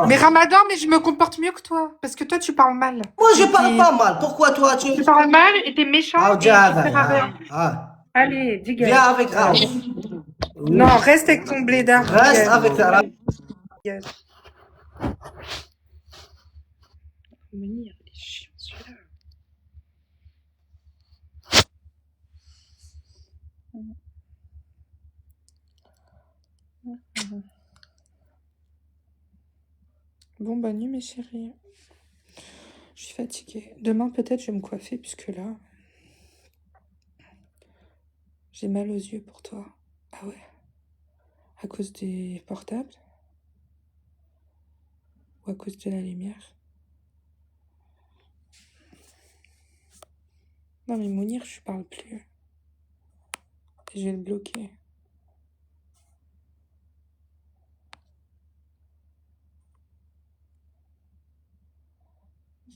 Mais Ramadan, mais je me comporte mieux que toi. Parce que toi, tu parles mal. Moi, je parle pas mal. Pourquoi toi, Tu parles mal et t'es méchant. Ah, Et tu sers à rien. Allez, dégage. Viens avec Raouf. Non, reste avec ton blédard. Reste dégage. avec Raouf. Dégage. Mounir, il est chiant celui-là. Bon, bonne nuit, mes chéris. Je suis fatiguée. Demain, peut-être, je vais me coiffer, puisque là, j'ai mal aux yeux pour toi. Ah ouais? À cause des portables? Ou à cause de la lumière? Non, mais Mounir, je parle plus. Je vais le bloquer.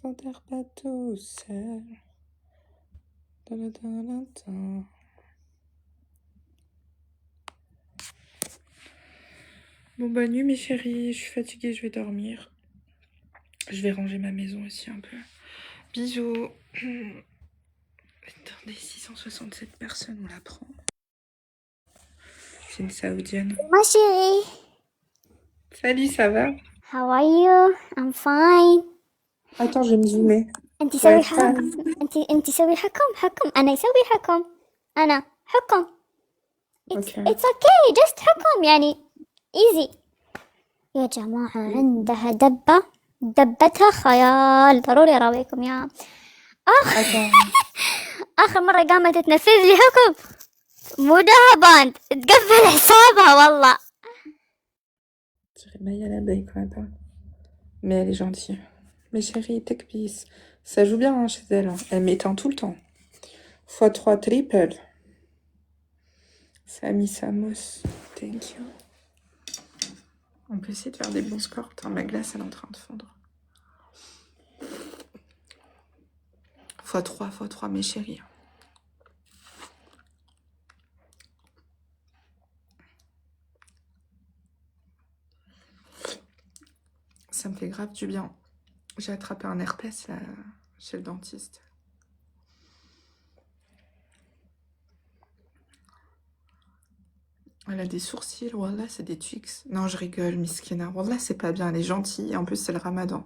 J'enterre pas tout seul. Ta-da-da-da-da. Bon, bonne nuit, mes chéris. Je suis fatiguée, je vais dormir. Je vais ranger ma maison aussi un peu. Bisous. Attendez, 667 personnes, on la prend. C'est une saoudienne. Ma chérie, Salut, ça va? how are you? I'm fine. Attends, je vais me zoomer. انتي Ouais, سوي ça- انتي سوي حكم انا يسوي حكم انا حكم. It's okay, just حكم يعني easy. يا جماعة عندها دبتها خيال، ضروري اراويكم يا اخر مرة قامت تنفذ لي حكم مو باند تقفل حسابها والله. Je dirais Maya l'abeille quand même pas. Mais elle est gentille. Mes chéris, Tekbis. Ça joue bien hein, chez elle. Hein. Elle m'éteint tout le temps. x3 triple. Samy Samos. Thank you. On peut essayer de faire des bons scores. Putain, ma glace, elle est en train de fondre. x3, mes chéris. Ça me fait grave du bien. J'ai attrapé un herpès là, chez le dentiste. Elle a des sourcils, wallah, c'est des Twix. Non, je rigole, Miskina. Wallah, c'est pas bien, elle est gentille. Et en plus, c'est le ramadan.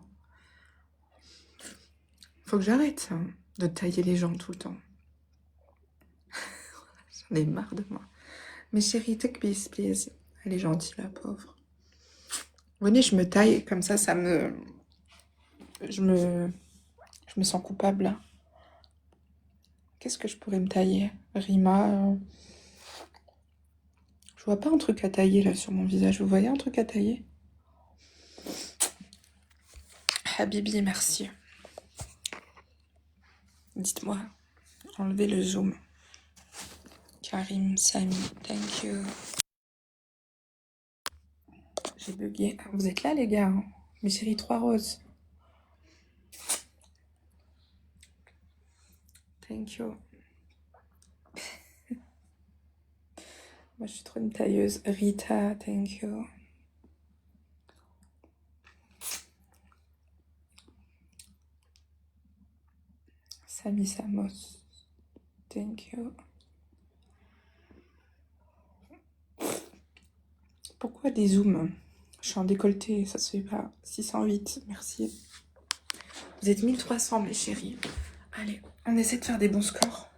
Faut que j'arrête hein, de tailler les gens tout le temps. J'en ai marre de moi. Mais chérie, Tekbis, please. Elle est gentille, la pauvre. Venez, je me taille, comme ça me... Je me sens coupable, là. Qu'est-ce que je pourrais me tailler? Rima... Je vois pas un truc à tailler, là, sur mon visage. Vous voyez un truc à tailler? Habibi, merci. Dites-moi, enlevez le zoom. Karim, Samy, thank you. J'ai bugué. Ah, vous êtes là, les gars hein. Mes chéris 3 roses. Thank you. Moi, je suis trop une tailleuse. Rita, thank you. Samy Samos, thank you. Pourquoi des zooms? Je suis en décolleté, ça se fait pas. 608, merci. Vous êtes 1300, mes chéris. Allez, on essaie de faire des bons scores.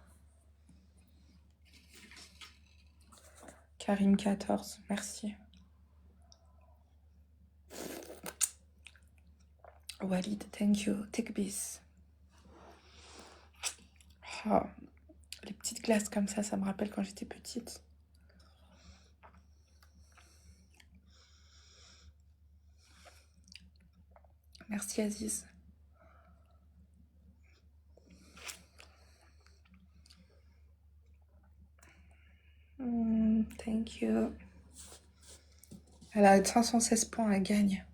Karim 14, merci. Walid, thank you. Tekbis. Oh, les petites glaces comme ça me rappelle quand j'étais petite. Merci Aziz. Thank you. Elle a 516 points, elle gagne.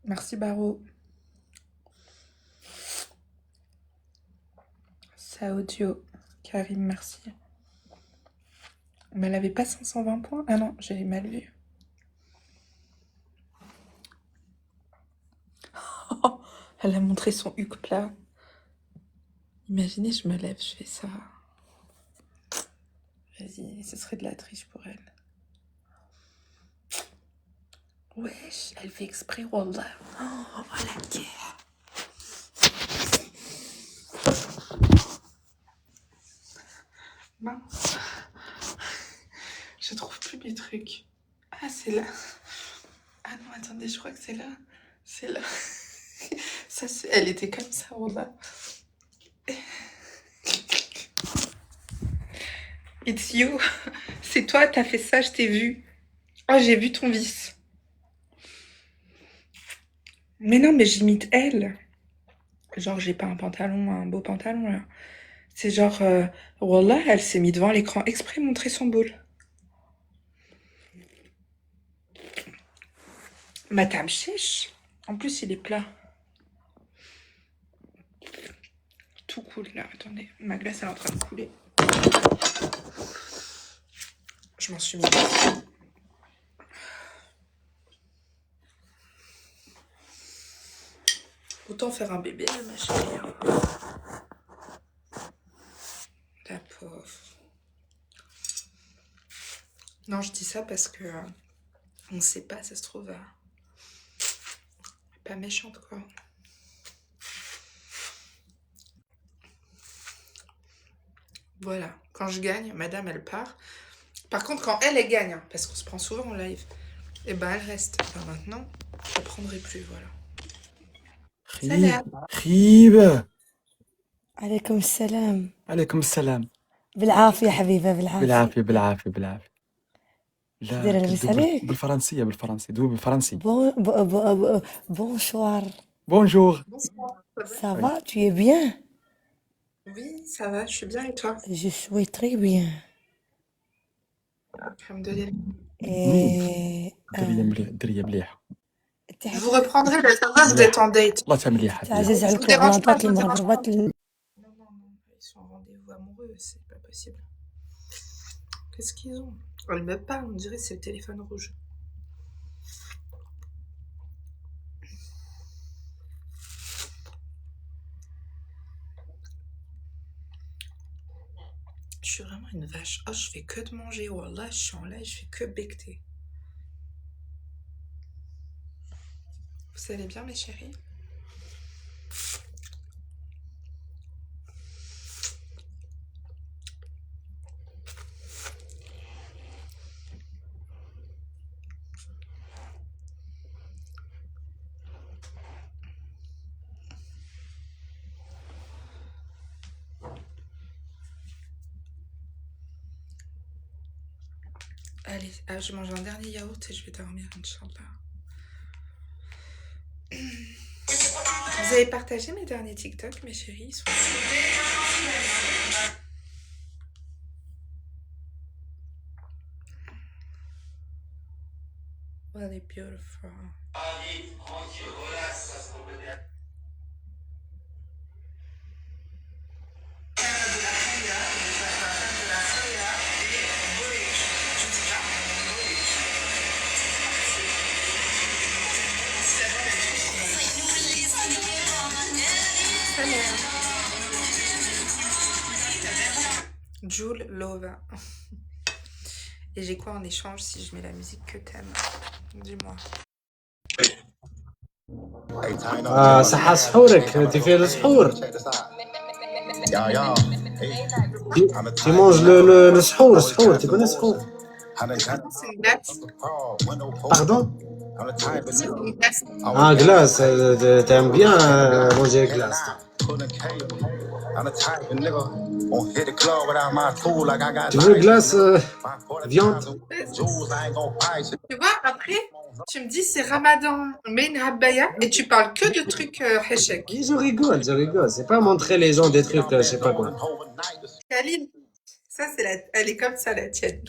Merci Baro. Ça audio. Karim, merci. Mais elle avait pas 520 points? Ah non, j'ai mal vu. Elle a montré son huc plat. Imaginez, je me lève, je fais ça. Vas-y, ce serait de la triche pour elle. Wesh, elle fait exprès, wallah. Oh, la guerre. Mince. Je trouve plus mes trucs. Ah, c'est là. Ah non, attendez, je crois que c'est là. C'est là. Ça, elle était comme ça, wallah. It's you. C'est toi, t'as fait ça, je t'ai vu. Oh, j'ai vu ton vice. Mais non, mais j'imite elle. Genre, j'ai pas un pantalon, un beau pantalon, là. C'est genre, wallah, elle s'est mise devant l'écran exprès montrer son boule. Madame Chèche. En plus, il est plat. Tout cool, là. Attendez, ma glace, elle est en train de couler. Je m'en suis mis. Autant faire un bébé, ma chérie. La pauvre. Non, je dis ça parce que on sait pas, ça se trouve pas méchante, quoi. Voilà, quand je gagne, madame, elle part. Par contre, quand elle gagne, hein, parce qu'on se prend souvent en live, et ben elle reste. Enfin, maintenant, je ne prendrai plus, voilà. Salam. خيبة عليكم السلام. عليكم السلام. بالعافية حبيبة بالعافية. بالعافية بالعافية بالعافية. دير لاباس عليك؟ بالفرنسية دوي بالفرنسي. Bonsoir. Bonjour. Ça va, tu es bien? Oui, ça va, je suis bien, et toi? Je suis très bien. Alhamdoulilah. Et درية مليحة. Je vous reprendrai, là, ça va, vous êtes en date. الله تمليحة. تعزز عليك Je vous dérange pas, الغلطات je vous dérange pas. المغربات Non, ils sont en rendez-vous amoureux, c'est pas possible. Qu'est-ce qu'ils ont? Elle me parle, on dirait que c'est le téléphone rouge. Je suis vraiment une vache. Oh, je fais que de manger. Wallah, je suis en live, je fais que becter. Vous allez bien, mes chéris? Allez, je mange un dernier yaourt et je vais dormir, Inch'Allah. Vous avez partagé mes derniers TikTok, mes chéris? Really beautiful. Joule Love. Et j'ai quoi en échange si je mets la musique que t'aimes? Dis-moi. صحة سحورك انت في السحور tu manges le سحور tu connais سحور C'est une glace. pardon C'est une glace. ah glace t'aimes bien manger glace tu veux glace viande Tu vois, après, tu me dis c'est Ramadan, mais une habaya, et tu parles que de trucs hachek. je rigole c'est pas montrer les gens des trucs je sais pas quoi Khalil, ça c'est elle est comme ça la tienne.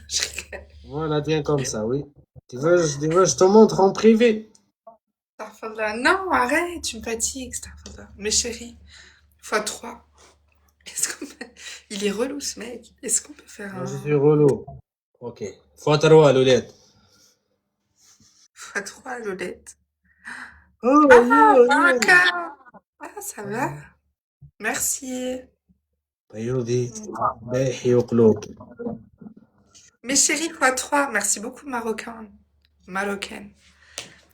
voilà tiens comme ça oui tu veux je te montre en privé Starfallah. Non, arrête, tu me fatigues, Starfallah. Mes chéris, x3. Qu'est-ce qu'on Il est relou ce mec. Est-ce qu'on peut faire Moi, je un suis relou. Ok. Fois 3 الولاد. x3 Lolette? Oh, Ah, yo, yo. Baraka! Ah, ça va? Merci. بيوضي بايحي وقلوب. Mes chéris x3. Merci beaucoup, Marocain. Marocaine.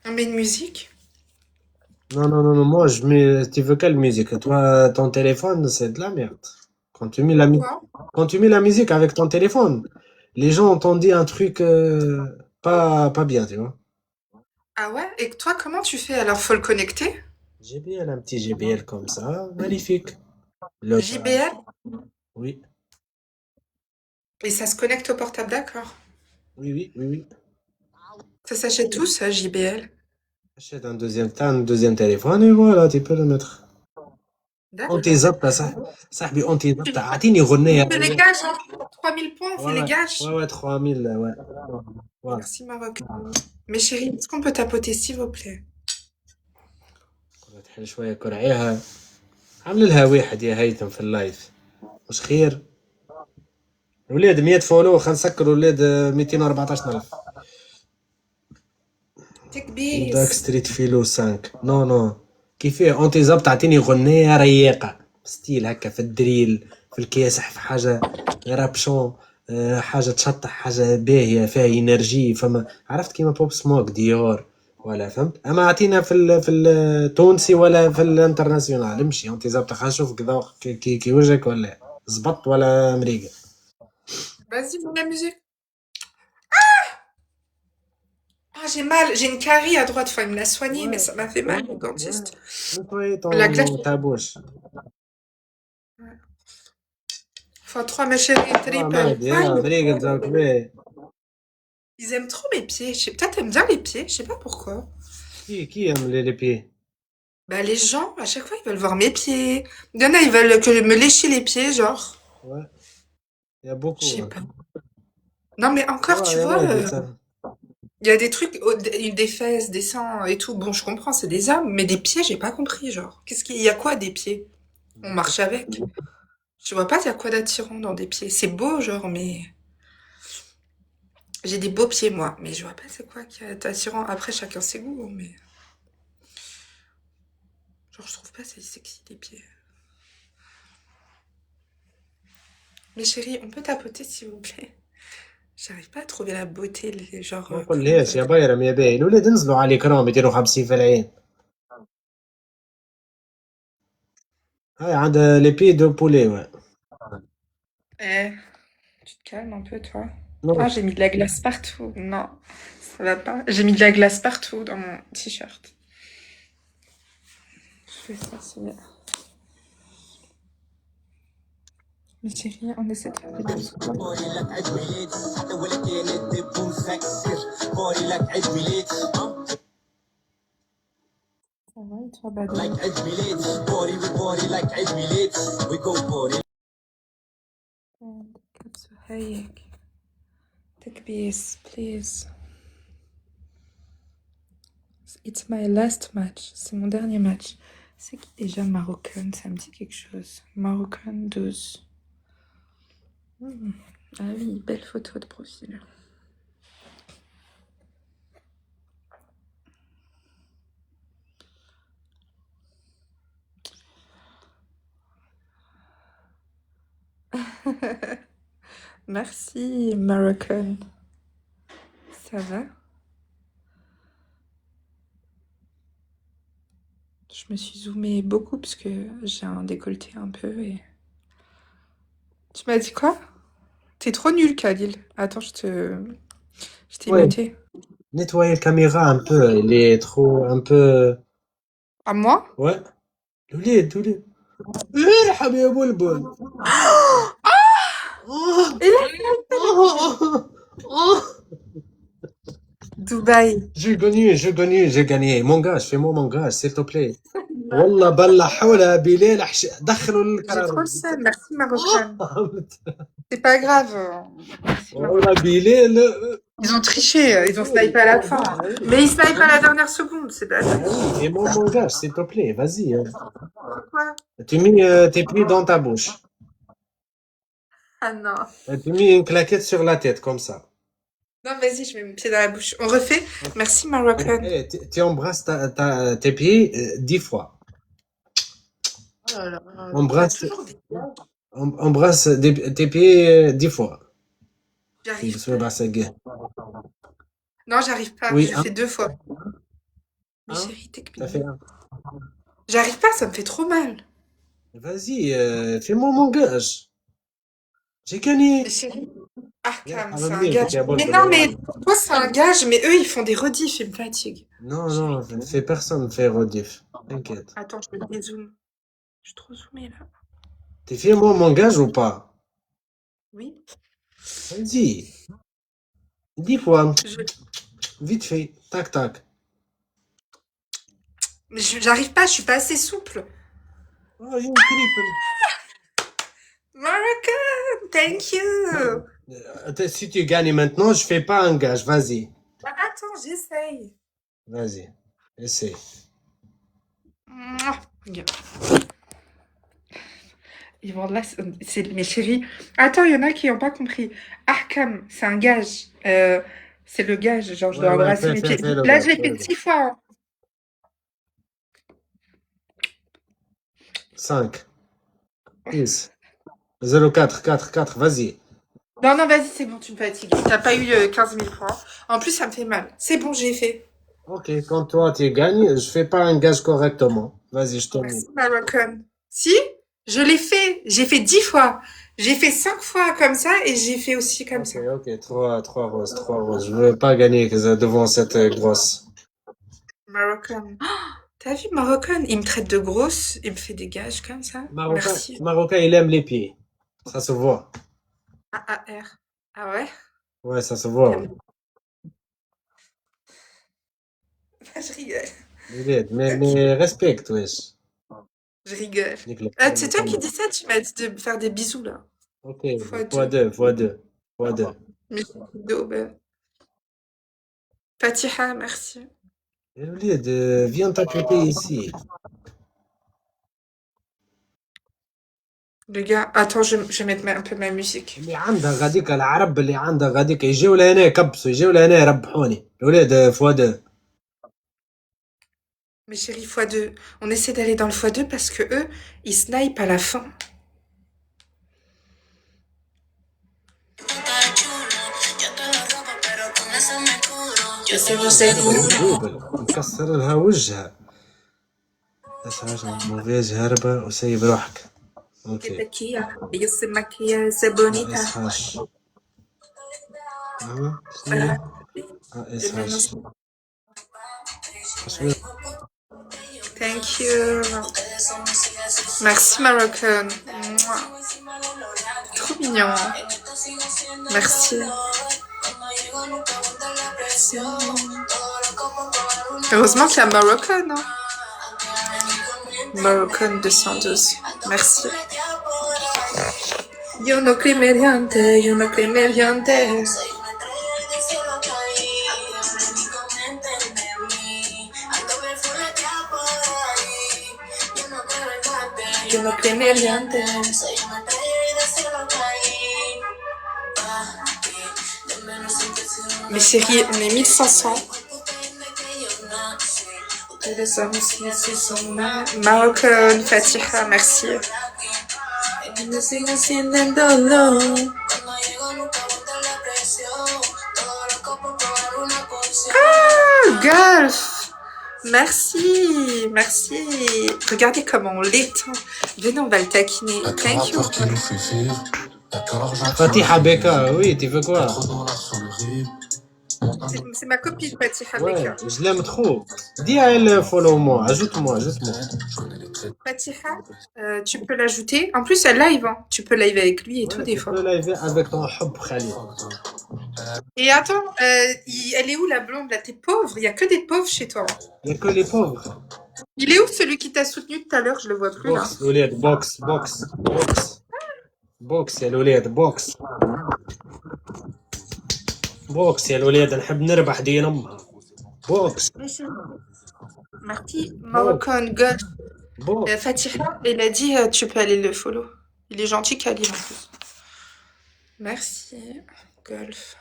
On met une musique? Non, non, non, non, moi, je mets... Tu veux quelle musique? Toi, ton téléphone, c'est de la merde. Quand tu mets la, Quoi? Quand tu mets la musique avec ton téléphone, les gens t'ont dit un truc pas bien, tu vois. Ah ouais? Et toi, comment tu fais alors? Faut le connecter? JBL, un petit JBL comme ça, magnifique. JBL? Oui, Et ça se connecte au portable, d'accord. oui, oui, oui, oui. Ça s'achète tout, ça, JBL? Achète t'as un deuxième téléphone et voilà, tu peux le mettre. D'accord. انت ظبطه صاحبي انت ظبطه اعطيني غنيه On fait les gages, hein? Pour 3000 points, on fait les gages. ouais 3000 ouais voilà. Merci, Marocain. Mes chéris, est-ce qu'on peut tapoter, s'il vous plaît? تحل شويه كرعيها عامل لها واحد يا هيثم في اللايف مش خير الولاد 100 فولو خلينا نسكروا الولاد 214000 تكبيس. داك ستريت فيلو 5 نو نو كيفاه انت ظبط تعطيني غنيه رياقه ستيل هكا في الدريل في الكاسح في حاجه رابشون حاجه تشطح حاجه باهيه فيها انرجي فما عرفت كيما بوب سموك ديور ولا فهمت اما عطينا في التونسي ولا في الانترناسيونال امشي انت ظبط خلينا نشوف كذا كي وجهك ولا زبط ولا مريقه. Vas-y, mets la musique. Ah, j'ai mal, j'ai une carie à droite, enfin, il me l'a soigné, mais ça m'a fait mal, le dentiste. La glace. ta bouche. x3, ma chérie, triple. Ils aiment trop mes pieds. Je sais, toi, t'aimes bien les pieds, je sais pas pourquoi. Qui aime les pieds? Bah, les gens, à chaque fois, ils veulent voir mes pieds. Il y en a, ils veulent que je me lécher les pieds, genre. Ouais. Il y a beaucoup. Je sais pas. Non, mais encore, tu vois, il y a des trucs, des fesses, des seins et tout. Bon, je comprends, c'est des hommes, mais des pieds, j'ai pas compris, genre. Il y a quoi des pieds? On marche avec. Je vois pas, il y a quoi d'attirant dans des pieds. C'est beau, genre, mais. J'ai des beaux pieds, moi, mais je vois pas c'est quoi qui est attirant. Après, chacun ses goûts, mais. Genre, je trouve pas c'est sexy, les pieds. Mes chéris, on peut tapoter, s'il vous plaît? J'arrive pas à trouver la beauté, les genre. ما نقولهاش يا بايرم يا باين الولاد نزلوا على الكرام 250 في العين. هاي عندها لي بي دو بولي ouais. Eh, tu te calmes un peu, toi. Non. Ah, j'ai mis de la glace partout. Non, ça va pas. J'ai mis de la glace partout dans mon t-shirt. Je fais ça, c'est bien. Mais chérie, on essaie de faire des choses. Ça va et toi, Badou? Takbis, please. It's my last match. C'est mon dernier match. C'est qui déjà Marocain? Ça me dit quelque chose. Marocain 12. Ah oui, belle photo de profil. Merci, Marocain. Ça va? Je me suis zoomée beaucoup parce que j'ai un décolleté un peu et... Tu m'as dit quoi? T'es trop nul, Khalil. Attends, je t'ai noté. Nettoyer la caméra un peu, il est trop un peu. À moi? Ouais. الولاد ارحم يا بلبل. Dubaï. J'ai gagné. Mon gars, fais-moi mon gars, s'il te plaît. والله بالله حولها بلال دخلوا J'ai الكرر. trop le seum. Merci, Marocain. C'est pas grave. والله بلال. Ils ont triché. Ils ont snipé à la fin. Mais ils snipent à la dernière seconde. C'est pas grave. Et mon gars, s'il te plaît, vas-y. Quoi? Tu mets tes pieds dans ta bouche. Ah non. Tu mets une claquette sur la tête, comme ça. Non, vas-y, je mets mon pied dans la bouche. On refait? Merci, Moroccan. Tu embrasses tes pieds 10 fois. Oh là là, Embrasse, toujours des blagues. embrasse tes pieds 10 fois. J'arrive pas. Non, j'arrive pas. Oui, Je hein. fais 2 fois. Mais Hein? chérie, t'es Ça fait un. J'arrive pas, ça me fait trop mal. Vas-y, fais-moi mon gage. J'ai gagné. Mais chérie, Arkham, c'est un Ramenez, gage. t'es à Mais bonne non, bonne. mais toi, c'est un gage, mais eux, ils font des rediffs, ils me fatiguent. Non, fais personne fait rediff. T'inquiète. Attends, je me dézoome. Je suis trop zoomée, là. T'es fait-moi mon gage ou pas? Oui. Vas-y. 10 fois. Je- Vite fait. Tac, tac. Mais j'arrive pas, je suis pas assez souple. Oh, j'ai une triple. Moroccan, thank you. Si tu gagnes maintenant, je fais pas un gage. Vas-y. Bah, attends, j'essaye. Vas-y. Essaye. Mouah. Regarde. Ils vont là, c'est mes chéris. Attends, il y en a qui n'ont pas compris. Arkham, c'est un gage. C'est le gage, genre je dois embrasser mes pieds. Là, je l'ai fait 6 fois. Hein. 5. 6. 0, 4, 4, 4. Vas-y. Non, vas-y, c'est bon, tu me fatigues. T'as pas eu 15 000 points. En plus, ça me fait mal. C'est bon, j'ai fait. Ok, quand toi tu gagnes, je fais pas un gage correctement. Vas-y, je te mets. Merci, Moroccan. Si, je l'ai fait. J'ai fait 10 fois. J'ai fait 5 fois comme ça et j'ai fait aussi comme ça. Ok, 3 roses, 3 roses. Je veux pas gagner devant cette grosse. Moroccan. Oh, t'as vu, Moroccan? Il me traite de grosse. Il me fait des gages comme ça. Merci. Marocain, il aime les pieds. Ça se voit. AAR. Ah ouais? Ouais, ça se voit. Je rigole. Mais respecte, wesh. Je rigole. Nique C'est toi qui dis ça? Tu m'as dit de faire des bisous là. Ok, x2. Mais Fatiha, merci. Viens t'occuper ici. Le gars, attends, je vais mettre un peu ma musique. اللي عندها غاديك العرب اللي عندها غاديك يجيو لهنا يكبسوا يجيو لهنا يربحوني الولاد x2. Mes chéris, x2. On essaie d'aller dans le x2 parce que eux, ils snipent à la fin. مكسر لها وجهها. اسعج موفيج هربة وسيب روحك. اوكي. C'est bonita. اسعج. اسعج. Thank you. Merci, Moroccan. Mouah. Trop mignon. Merci. Heureusement qu'il y a Moroccan. Hein. Moroccan 212. Merci. Yo no creo mediante. Yo no creo mediante. Mes chéris, on est 1500. Moroccan, Fatiha, merci. Ah, golf. Merci. Regardez comment on l'étend. Venez, on va le taquiner. Thank you. Fatiha Beka, oui, tu veux quoi? C'est ma copine Fatiha Ouais, Beka. je l'aime trop. Dis à elle, follow-moi, ajoute-moi. Fatiha, tu peux l'ajouter. En plus, elle live. Hein. Tu peux live avec lui et tout des fois. Tu peux live avec ton hub, Khalid. Et attends, elle est où la blonde là? T'es pauvre? Il y a que des pauvres chez toi. Il n'y a que les pauvres. Il est où celui qui t'a soutenu tout à l'heure? Je le vois plus là. Box, l'ولاد, box. بوكس يا الولاد بوكس يا الولاد نحب نربح دين امها بوكس. Marty, Moroccan, God. Fatiha, il a dit tu peux aller le follow. Il est gentil, Khalil en plus. Merci, Golf.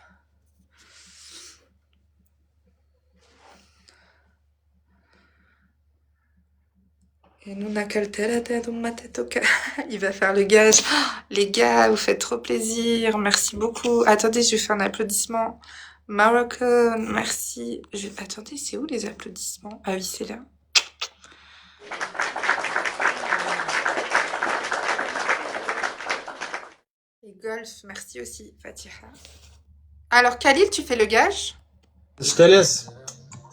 Et nous n'a qu'à le tête dans ma tête au cas. Il va faire le gage. Oh, les gars, vous faites trop plaisir. Merci beaucoup. Attendez, je vais faire un applaudissement. Moroccan, merci. Attendez, c'est où les applaudissements? Ah oui, c'est là. Et Golf, merci aussi, Fatiha. Alors, Khalil, tu fais le gage? Je te laisse.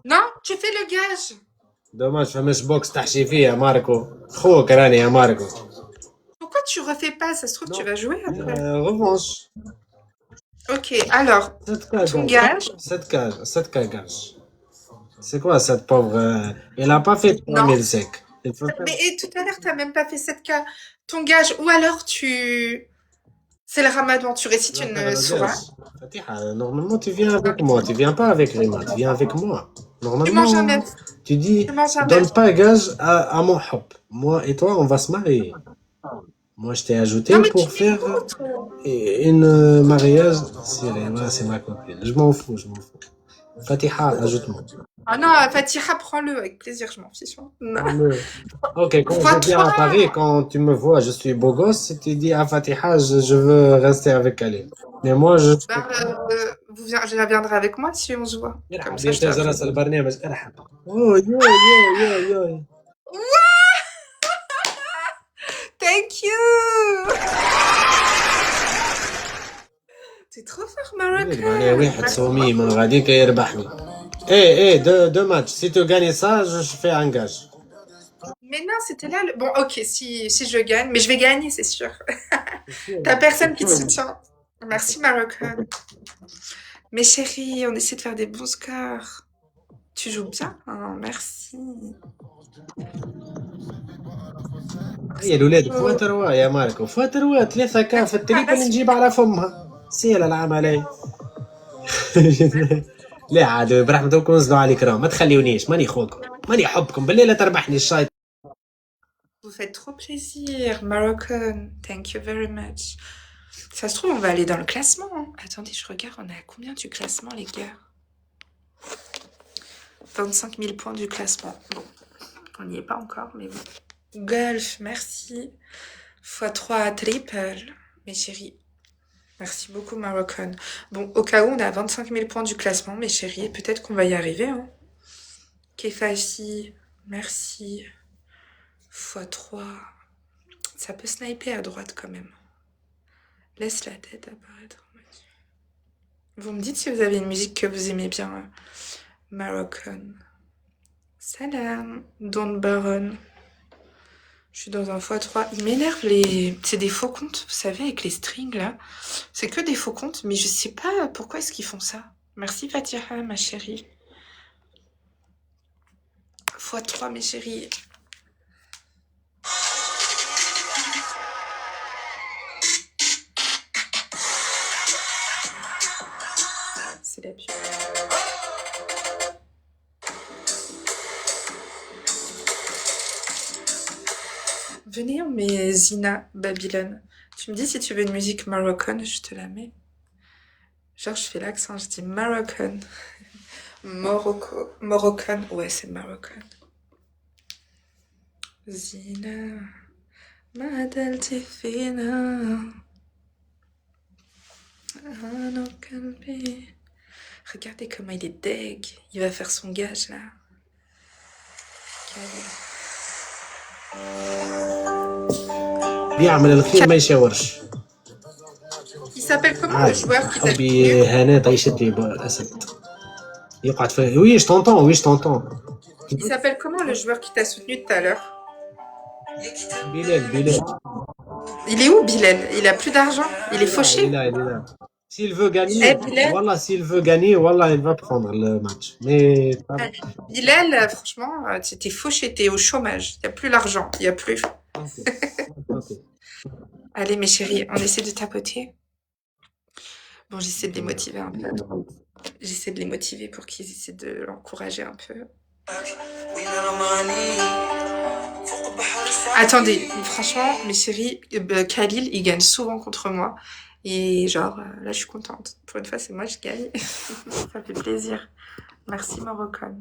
Non, tu fais le gage. دوماج فماش بوكس تحشي فيه يا ماركو خوك راني يا ماركو Pourquoi tu refais pas? Ça se trouve, tu vas jouer après. revanche. Ok, alors, ton gage. 7K gage. C'est quoi cette pauvre elle a pas fait 3000 secs. Mais et tout à l'heure, t'as même pas fait 7K. Ton gage, ou alors tu... C'est le ramadan, tu récites une sourate. Fatiha, normalement tu viens avec moi, tu viens pas avec Rima, tu viens avec moi. Tu manges Normalement, un œuf. tu dis, Tu manges un donne œuf. pas gage à mon hop. Moi et toi, on va se marier. Moi, je t'ai ajouté Non, mais pour tu faire m'écoutes. une mariage. C'est ma copine. Je m'en fous. Fatiha, ajoute-moi. Ah non, Fatiha, prends-le avec plaisir, je m'en fiche. Non. Ok, quand je viens à Paris, quand tu me vois, je suis beau gosse, tu dis à Fatiha, je veux rester avec elle. Mais moi, je... Je viendrai avec moi si on se voit. Comme ça, je بيمتاز t'invite. راس البرنامج ارحب اوه يو Thank you. C'est trop fort, Moroccan. معناها واحد صميم غاديك يربحني ايه دو ماتش سي تو غاني سا جو في ان gage. Mais non, c'était là le... Bon, ok, si je gagne, mais je vais gagner, c'est sûr. T'as personne qui te soutient. Merci, Moroccan. Mais chérie, on essaie de faire des bons scores. Tu joues bien, hein, merci. هي الاولاد فوا تروا يا ماركو فوا تروا 3K في التريبل نجيب على فمها سير العملية لا عاد برحمتكم نزلوا على الكرام ما تخليونيش ماني خوكم ماني حبكم بالله لا تربحني الشايط. Vous faites trop plaisir, Moroccan. Thank you very much. Ça se trouve, on va aller dans le classement. Hein. Attendez, je regarde, on est à combien du classement, les gars? 25 000 points du classement. Bon, on n'y est pas encore, mais bon. Golf, merci. x3 triple, mes chéris. Merci beaucoup, Moroccan. Bon, au cas où, on est à 25 000 points du classement, mes chéris. Peut-être qu'on va y arriver. Hein. Kefashi, merci. x3. Ça peut sniper à droite quand même. Laisse la tête apparaître. Vous me dites si vous avez une musique que vous aimez bien. Moroccan. Salam. Don Baron. Je suis dans un x3. Il m'énerve les... C'est des faux comptes, vous savez, avec les strings là. C'est que des faux comptes, mais je sais pas pourquoi est-ce qu'ils font ça. Merci Fatiha, ma chérie. x3, mes chéris. C'est la pub. Venez, on met Zina, Babylone. Tu me dis si tu veux une musique Moroccan, je te la mets. Genre, je fais l'accent, je dis Moroccan. Moroccan, ouais, c'est Moroccan. Zina, Madal Tifina. Regardez comment il est deg. Il va faire son gage là. بيعمل الخير ما يشاورش. Il s'appelle comment le joueur qui t'a حبي هنا طيشت لي بالاسد يقعد في وي je t'entends. Il s'appelle comment le joueur qui t'a soutenu tout à l'heure? Bilal. Il est où Bilal? Il a plus d'argent? Il est fauché? Il est là. S'il veut gagner, voilà, il va prendre le match. Mais Bilal, franchement, t'es fauché, t'es au chômage. Il n'y a plus l'argent, il n'y a plus. Allez, mes chéris, on essaie de tapoter. Bon, j'essaie de les motiver un peu. J'essaie de les motiver pour qu'ils essaient de l'encourager un peu. Attendez, franchement, mes chéris, Khalil, il gagne souvent contre moi. Et genre, là, je suis contente. Pour une fois, c'est moi, je gagne. Ça fait plaisir. Merci, Moroccan.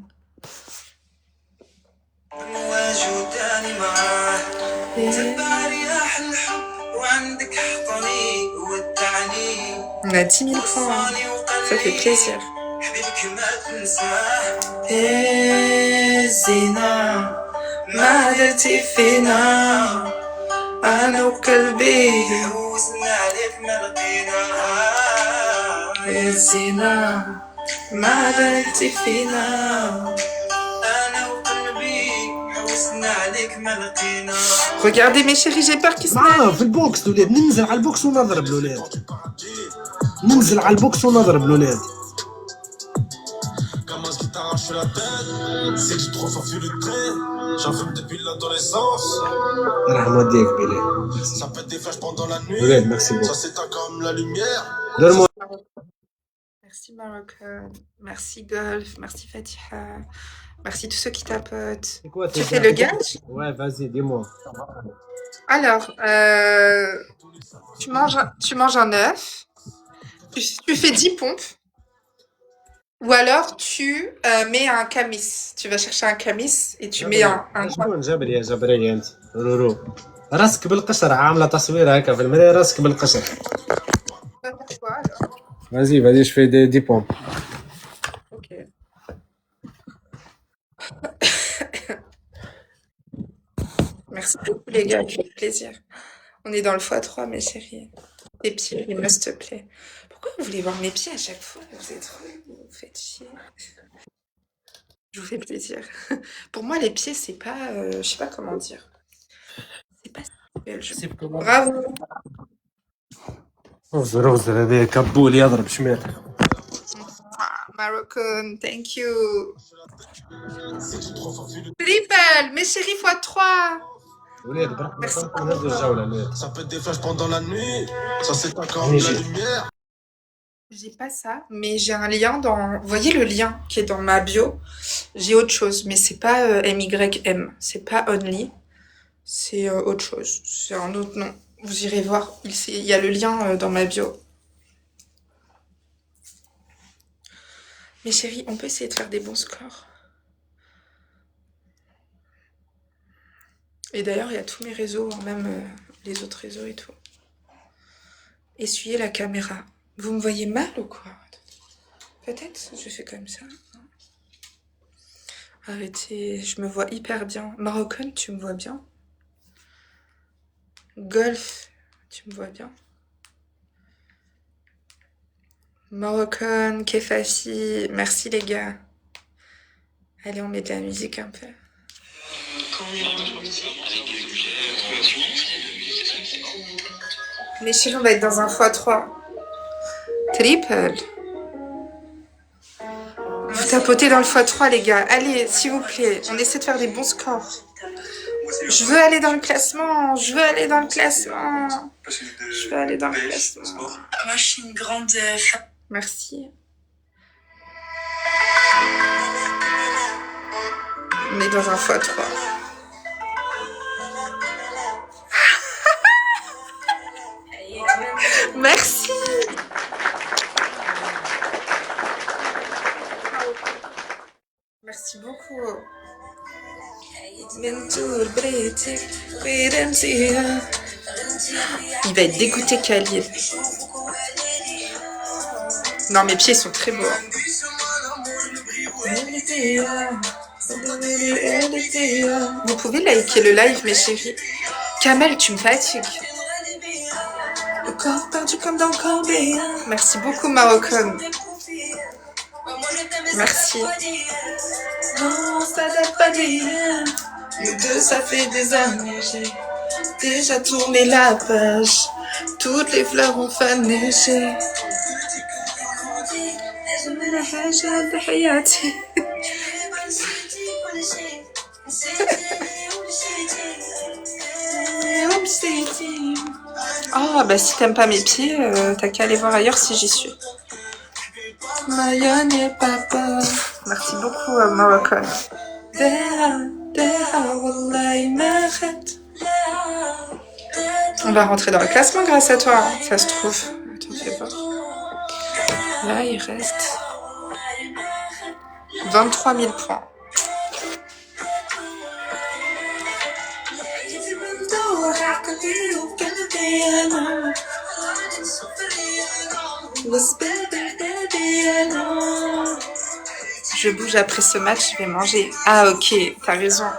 On a 10 000 points. Hein. Ça fait plaisir. أنا وقلبي حوسنا عليك ما لقينا الزنا ما درتي فينا أنا وقلبي حوسنا عليك ما لقينا. Regardez mes chéris, j'ai peur qu'ils se mettent. في البوكس الولاد، ننزل على البوكس ونضرب الولاد. ننزل على البوكس ونضرب الولاد. رحمة والديك بلي. ولاد merci beaucoup. Merci Moroccan, merci Golf, merci Fatiha, merci tous ceux qui tapotent. Tu fais le gage? Ouais, vas-y, dis-moi. Alors, tu manges un œuf, tu fais 10 pompes, ou alors tu mets un camis. Tu vas chercher un camis et tu mets un شكون جبري يا جبرية انت؟ رورو راسك بالقشر، عاملة تصوير هكا في المراية راسك بالقشر. Vas-y, je fais des pompes. Ok. Merci beaucoup les gars, ça fait plaisir. On est dans le x3 mes chéris. Tes pieds, s'il te plaît. Pourquoi vous voulez voir mes pieds à chaque fois? Vous êtes vous faites chier. Je vous fais plaisir. Pour moi les pieds c'est pas, je sais pas comment dire. C'est pas sexuel. Bravo. وزر هذا كبول يضرب شمال. Moroccan, thank you. Triple, mes chéris x3. ولاد برك نهزوا الجولة الولاد. Ça peut des flashs pendant la nuit, ça s'éteint comme la lumière. J'ai pas ça, mais j'ai un lien dans... Vous voyez le lien qui est dans ma bio? J'ai autre chose, mais c'est pas MYM, c'est pas Only, c'est autre chose, c'est un autre nom. Vous irez voir, il y a le lien dans ma bio. Mes chéris, on peut essayer de faire des bons scores. Et d'ailleurs, il y a tous mes réseaux, même les autres réseaux et tout. Essuyez la caméra. Vous me voyez mal ou quoi? Peut-être je fais comme ça. Arrêtez, je me vois hyper bien. Moroccan, tu me vois bien? Golf, tu me vois bien? Moroccan, Kefafi, merci les gars. Allez, on met de la musique un peu. Les chéris, on va être dans un x3. Triple. Vous tapotez dans le x3 les gars. Allez, s'il vous plaît, on essaie de faire des bons scores. Je veux aller dans le classement. Je veux aller dans le classement. Je veux aller dans le classement. Moi, je suis une grande Merci. On est dans un x3. Merci. Merci beaucoup. Il va être dégoûté Khalil. Non, mes pieds sont très beaux. Vous pouvez liker le live, mes chéris. Kamel, tu me fatigues. Le corps perdu comme dans le Corbet. Merci beaucoup, Moroccan. Merci. Non, ça date pas d'hier. Nous deux, ça fait des années. J'ai déjà tourné la page. Toutes les fleurs ont fané. Oh, bah si t'aimes pas mes pieds, t'as qu'à aller voir ailleurs si j'y suis. Maya n'est pas peur. Merci beaucoup, Moroccan. On va rentrer dans le classement grâce à toi, hein, ça se trouve. Attends, fais voir. Là, il reste 23 000 points. Je bouge après ce match, je vais manger. Ah ok, t'as raison.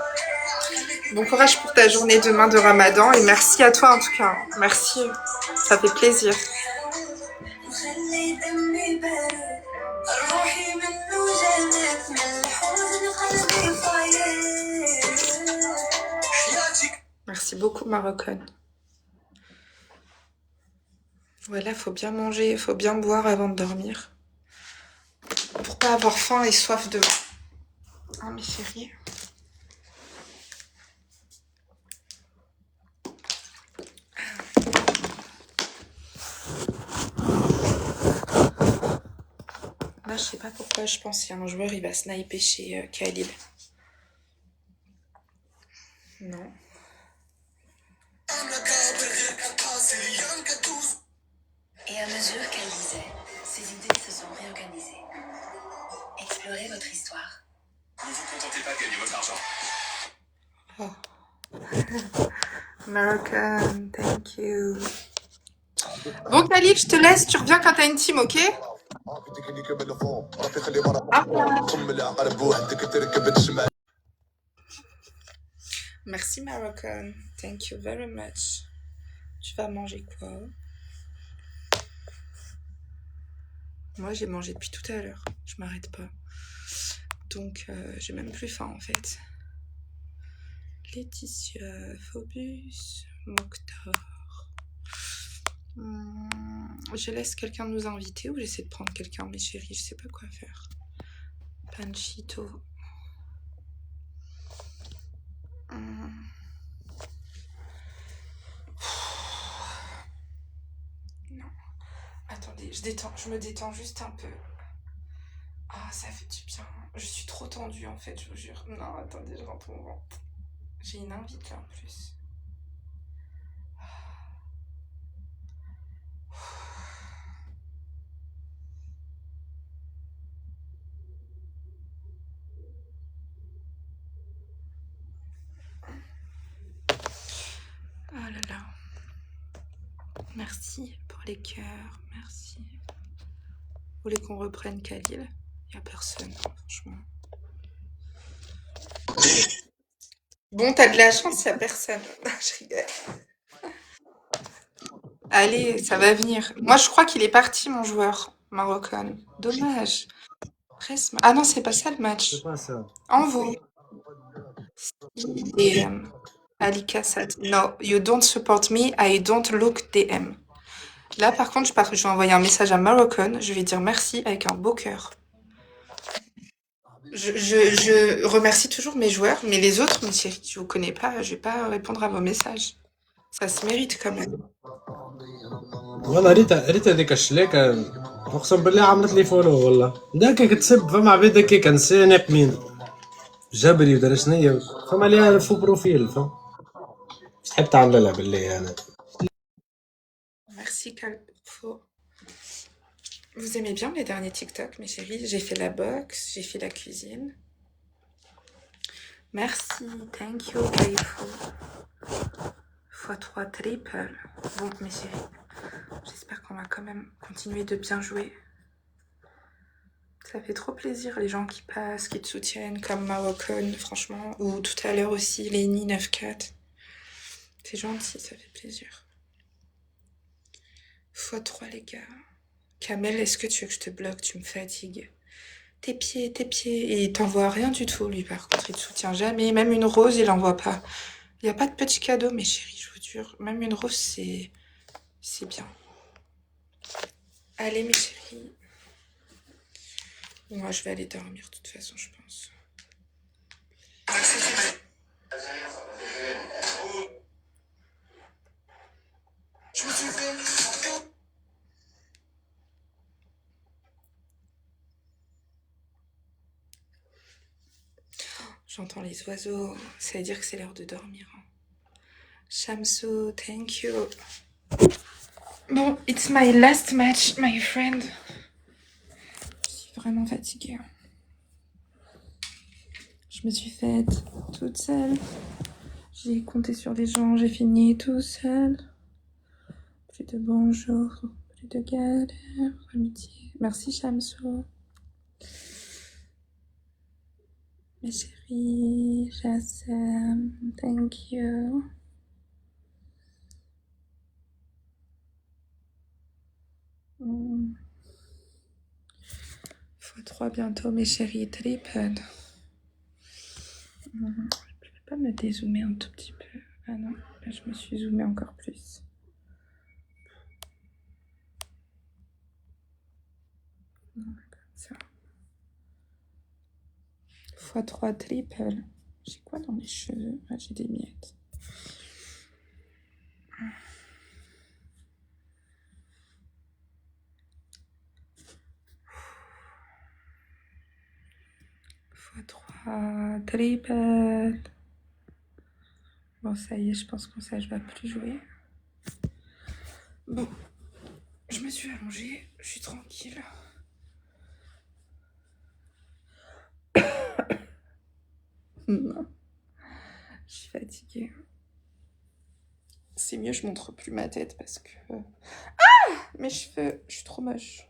Bon courage pour ta journée demain de Ramadan et merci à toi en tout cas. Merci, ça fait plaisir. Merci beaucoup Marocaine. Voilà, faut bien manger, faut bien boire avant de dormir. Pour pas avoir faim et soif demain. Ah mes chéris. Là, je sais pas pourquoi je pense qu'il y a un joueur, il va sniper chez Khalil. Non. Et à mesure qu'elle lisait, ses idées se sont réorganisées. Explorez votre histoire. Ne vous contentez pas de gagner votre argent. American, thank you. Bon Khalil, je te laisse, tu reviens quand t'as une team, ok? Merci Moroccan, thank you very much. Tu vas manger quoi? Moi j'ai mangé depuis tout à l'heure, je m'arrête pas. Donc j'ai même plus faim en fait. Laetitia, Phobus, Mokhtar. Je laisse quelqu'un nous inviter ou j'essaie de prendre quelqu'un, mes chéris, je sais pas quoi faire. Panchito. Non. Attendez, je me détends juste un peu. Ah, ça fait du bien. Je suis trop tendue en fait, je vous jure. Non, attendez, je rentre mon ventre. J'ai une invite là en plus. Oh là là. Merci pour les cœurs, merci. Vous voulez qu'on reprenne Khalil? Il n'y a personne, franchement. Bon, t'as de la chance, il n'y a personne. Je rigole. Allez, ça va venir. Moi, je crois qu'il est parti, mon joueur marocain. Dommage. Ah non, c'est pas ça le match. C'est pas ça. Envoie. DM. Ali Kassad. No, you don't support me, I don't look DM. Là, par contre, je vais envoyer un message à Moroccan. Je vais dire merci avec un beau cœur. Je remercie toujours mes joueurs, mais les autres, mes chéris, je vous connais pas, je vais pas répondre à vos messages. Ça se mérite quand même. والله ريتا هذيك الشلاكة اقسم بالله عملت لي فولو والله داك كتسب فما عباد هكاك نسانق مين جبري ودرا شنيا فما ليها فو بروفيل فهم تحب تعمل لها بالله انا. Merci Calfo. Vous aimez bien les derniers TikTok, mes chéris? J'ai fait la boxe, j'ai fait la cuisine. Merci, thank you Calfo. x3 triple. Bon, mes chéris, j'espère qu'on va quand même continuer de bien jouer. Ça fait trop plaisir les gens qui passent, qui te soutiennent, comme Moroccan, franchement. Ou tout à l'heure aussi, Lenny 94. C'est gentil, ça fait plaisir. x3 les gars. Kamel, est-ce que tu veux que je te bloque? Tu me fatigues. Tes pieds. Et il t'envoie rien du tout, lui, par contre. Il te soutient jamais. Même une rose, il envoie pas. Il n'y a pas de petits cadeaux, mes chéris, je vous jure. Même une rose, c'est bien. Allez, mes chéris. Moi, je vais aller dormir, de toute façon, je pense. J'entends les oiseaux. Ça veut dire que c'est l'heure de dormir. Shamsou, thank you. Bon, it's my last match, my friend. Je suis vraiment fatiguée. Je me suis faite toute seule. J'ai compté sur les gens, j'ai fini tout seul. Plus de bonjour, plus de galère, amitié. Merci Shamso. Mes chéris, Jassem, thank you. x3 bientôt, mes chéris, triple. Je vais pas me dézoomer un tout petit peu. Ah non, là je me suis zoomée encore plus. Comme ça. x3 triple. J'ai quoi dans mes cheveux? Ah, j'ai des miettes. x3 triple. Bon, ça y est, je pense que ça, je vais plus jouer. Bon, je me suis allongée, je suis tranquille. Non, je suis fatiguée. C'est mieux, je montre plus ma tête parce que... Ah! Mes cheveux, je suis trop moche.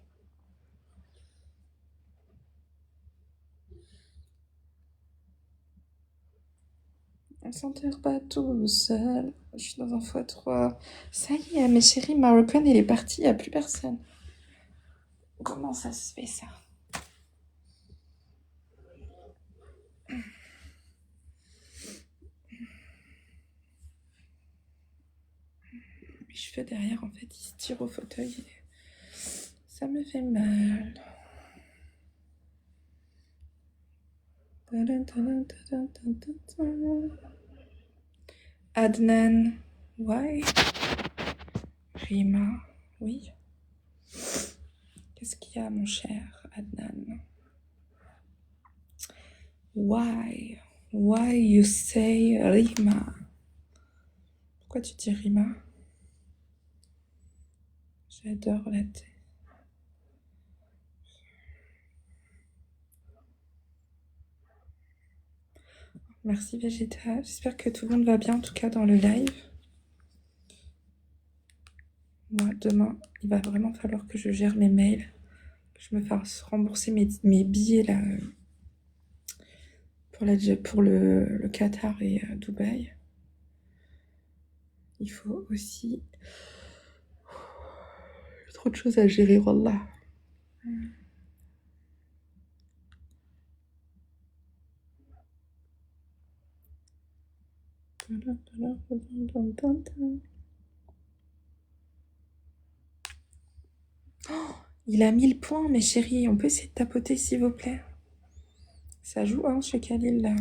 On s'enterre pas tout seul. Je suis dans un x3. Ça y est, mes chéris, Moroccan, il est parti, il n'y a plus personne. Comment ça se fait, ça? Mes cheveux derrière, en fait, ils se tirent au fauteuil. Et ça me fait mal. Adnan, why? Rima, oui. Qu'est-ce qu'il y a, mon cher Adnan? Why? Why you say Rima? Pourquoi tu dis Rima? J'adore la tête. Merci Vegeta, j'espère que tout le monde va bien en tout cas dans le live. Moi demain, il va vraiment falloir que je gère mes mails, que je me fasse rembourser mes billets là pour le Qatar et Dubaï. Il faut aussi... Trop de choses à gérer, wallah. Oh, il a 1000 points, mes chéris. On peut essayer de tapoter, s'il vous plaît. Ça joue, hein, chez Khalil, là.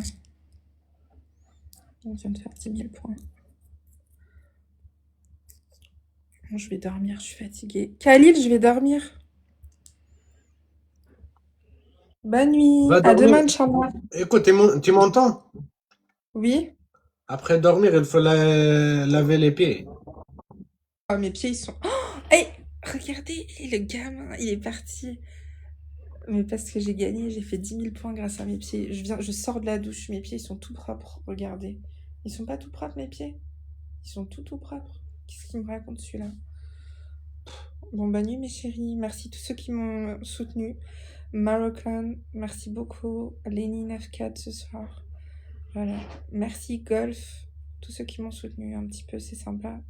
On vient de faire 10 000 points. Bon, je vais dormir, je suis fatiguée. Khalil, je vais dormir. Bonne nuit. Va À dormir. demain, Inch'Allah. Écoute, tu m'entends? Oui. Après dormir, il faut laver les pieds. Oh, mes pieds, ils sont... Oh, hey, regardez, le gamin, il est parti. Mais parce que j'ai gagné, j'ai fait 10 000 points grâce à mes pieds. Je sors de la douche, mes pieds, ils sont tout propres. Regardez. Ils sont pas tout propres, mes pieds? Ils sont tout propres. Qu'est-ce qu'il me raconte, celui-là? Bon, bonne nuit, mes chéris. Merci tous ceux qui m'ont soutenu. Moroccan, merci beaucoup. Lenny 94 ce soir. Voilà. Merci, Golf. Tous ceux qui m'ont soutenu un petit peu, c'est sympa.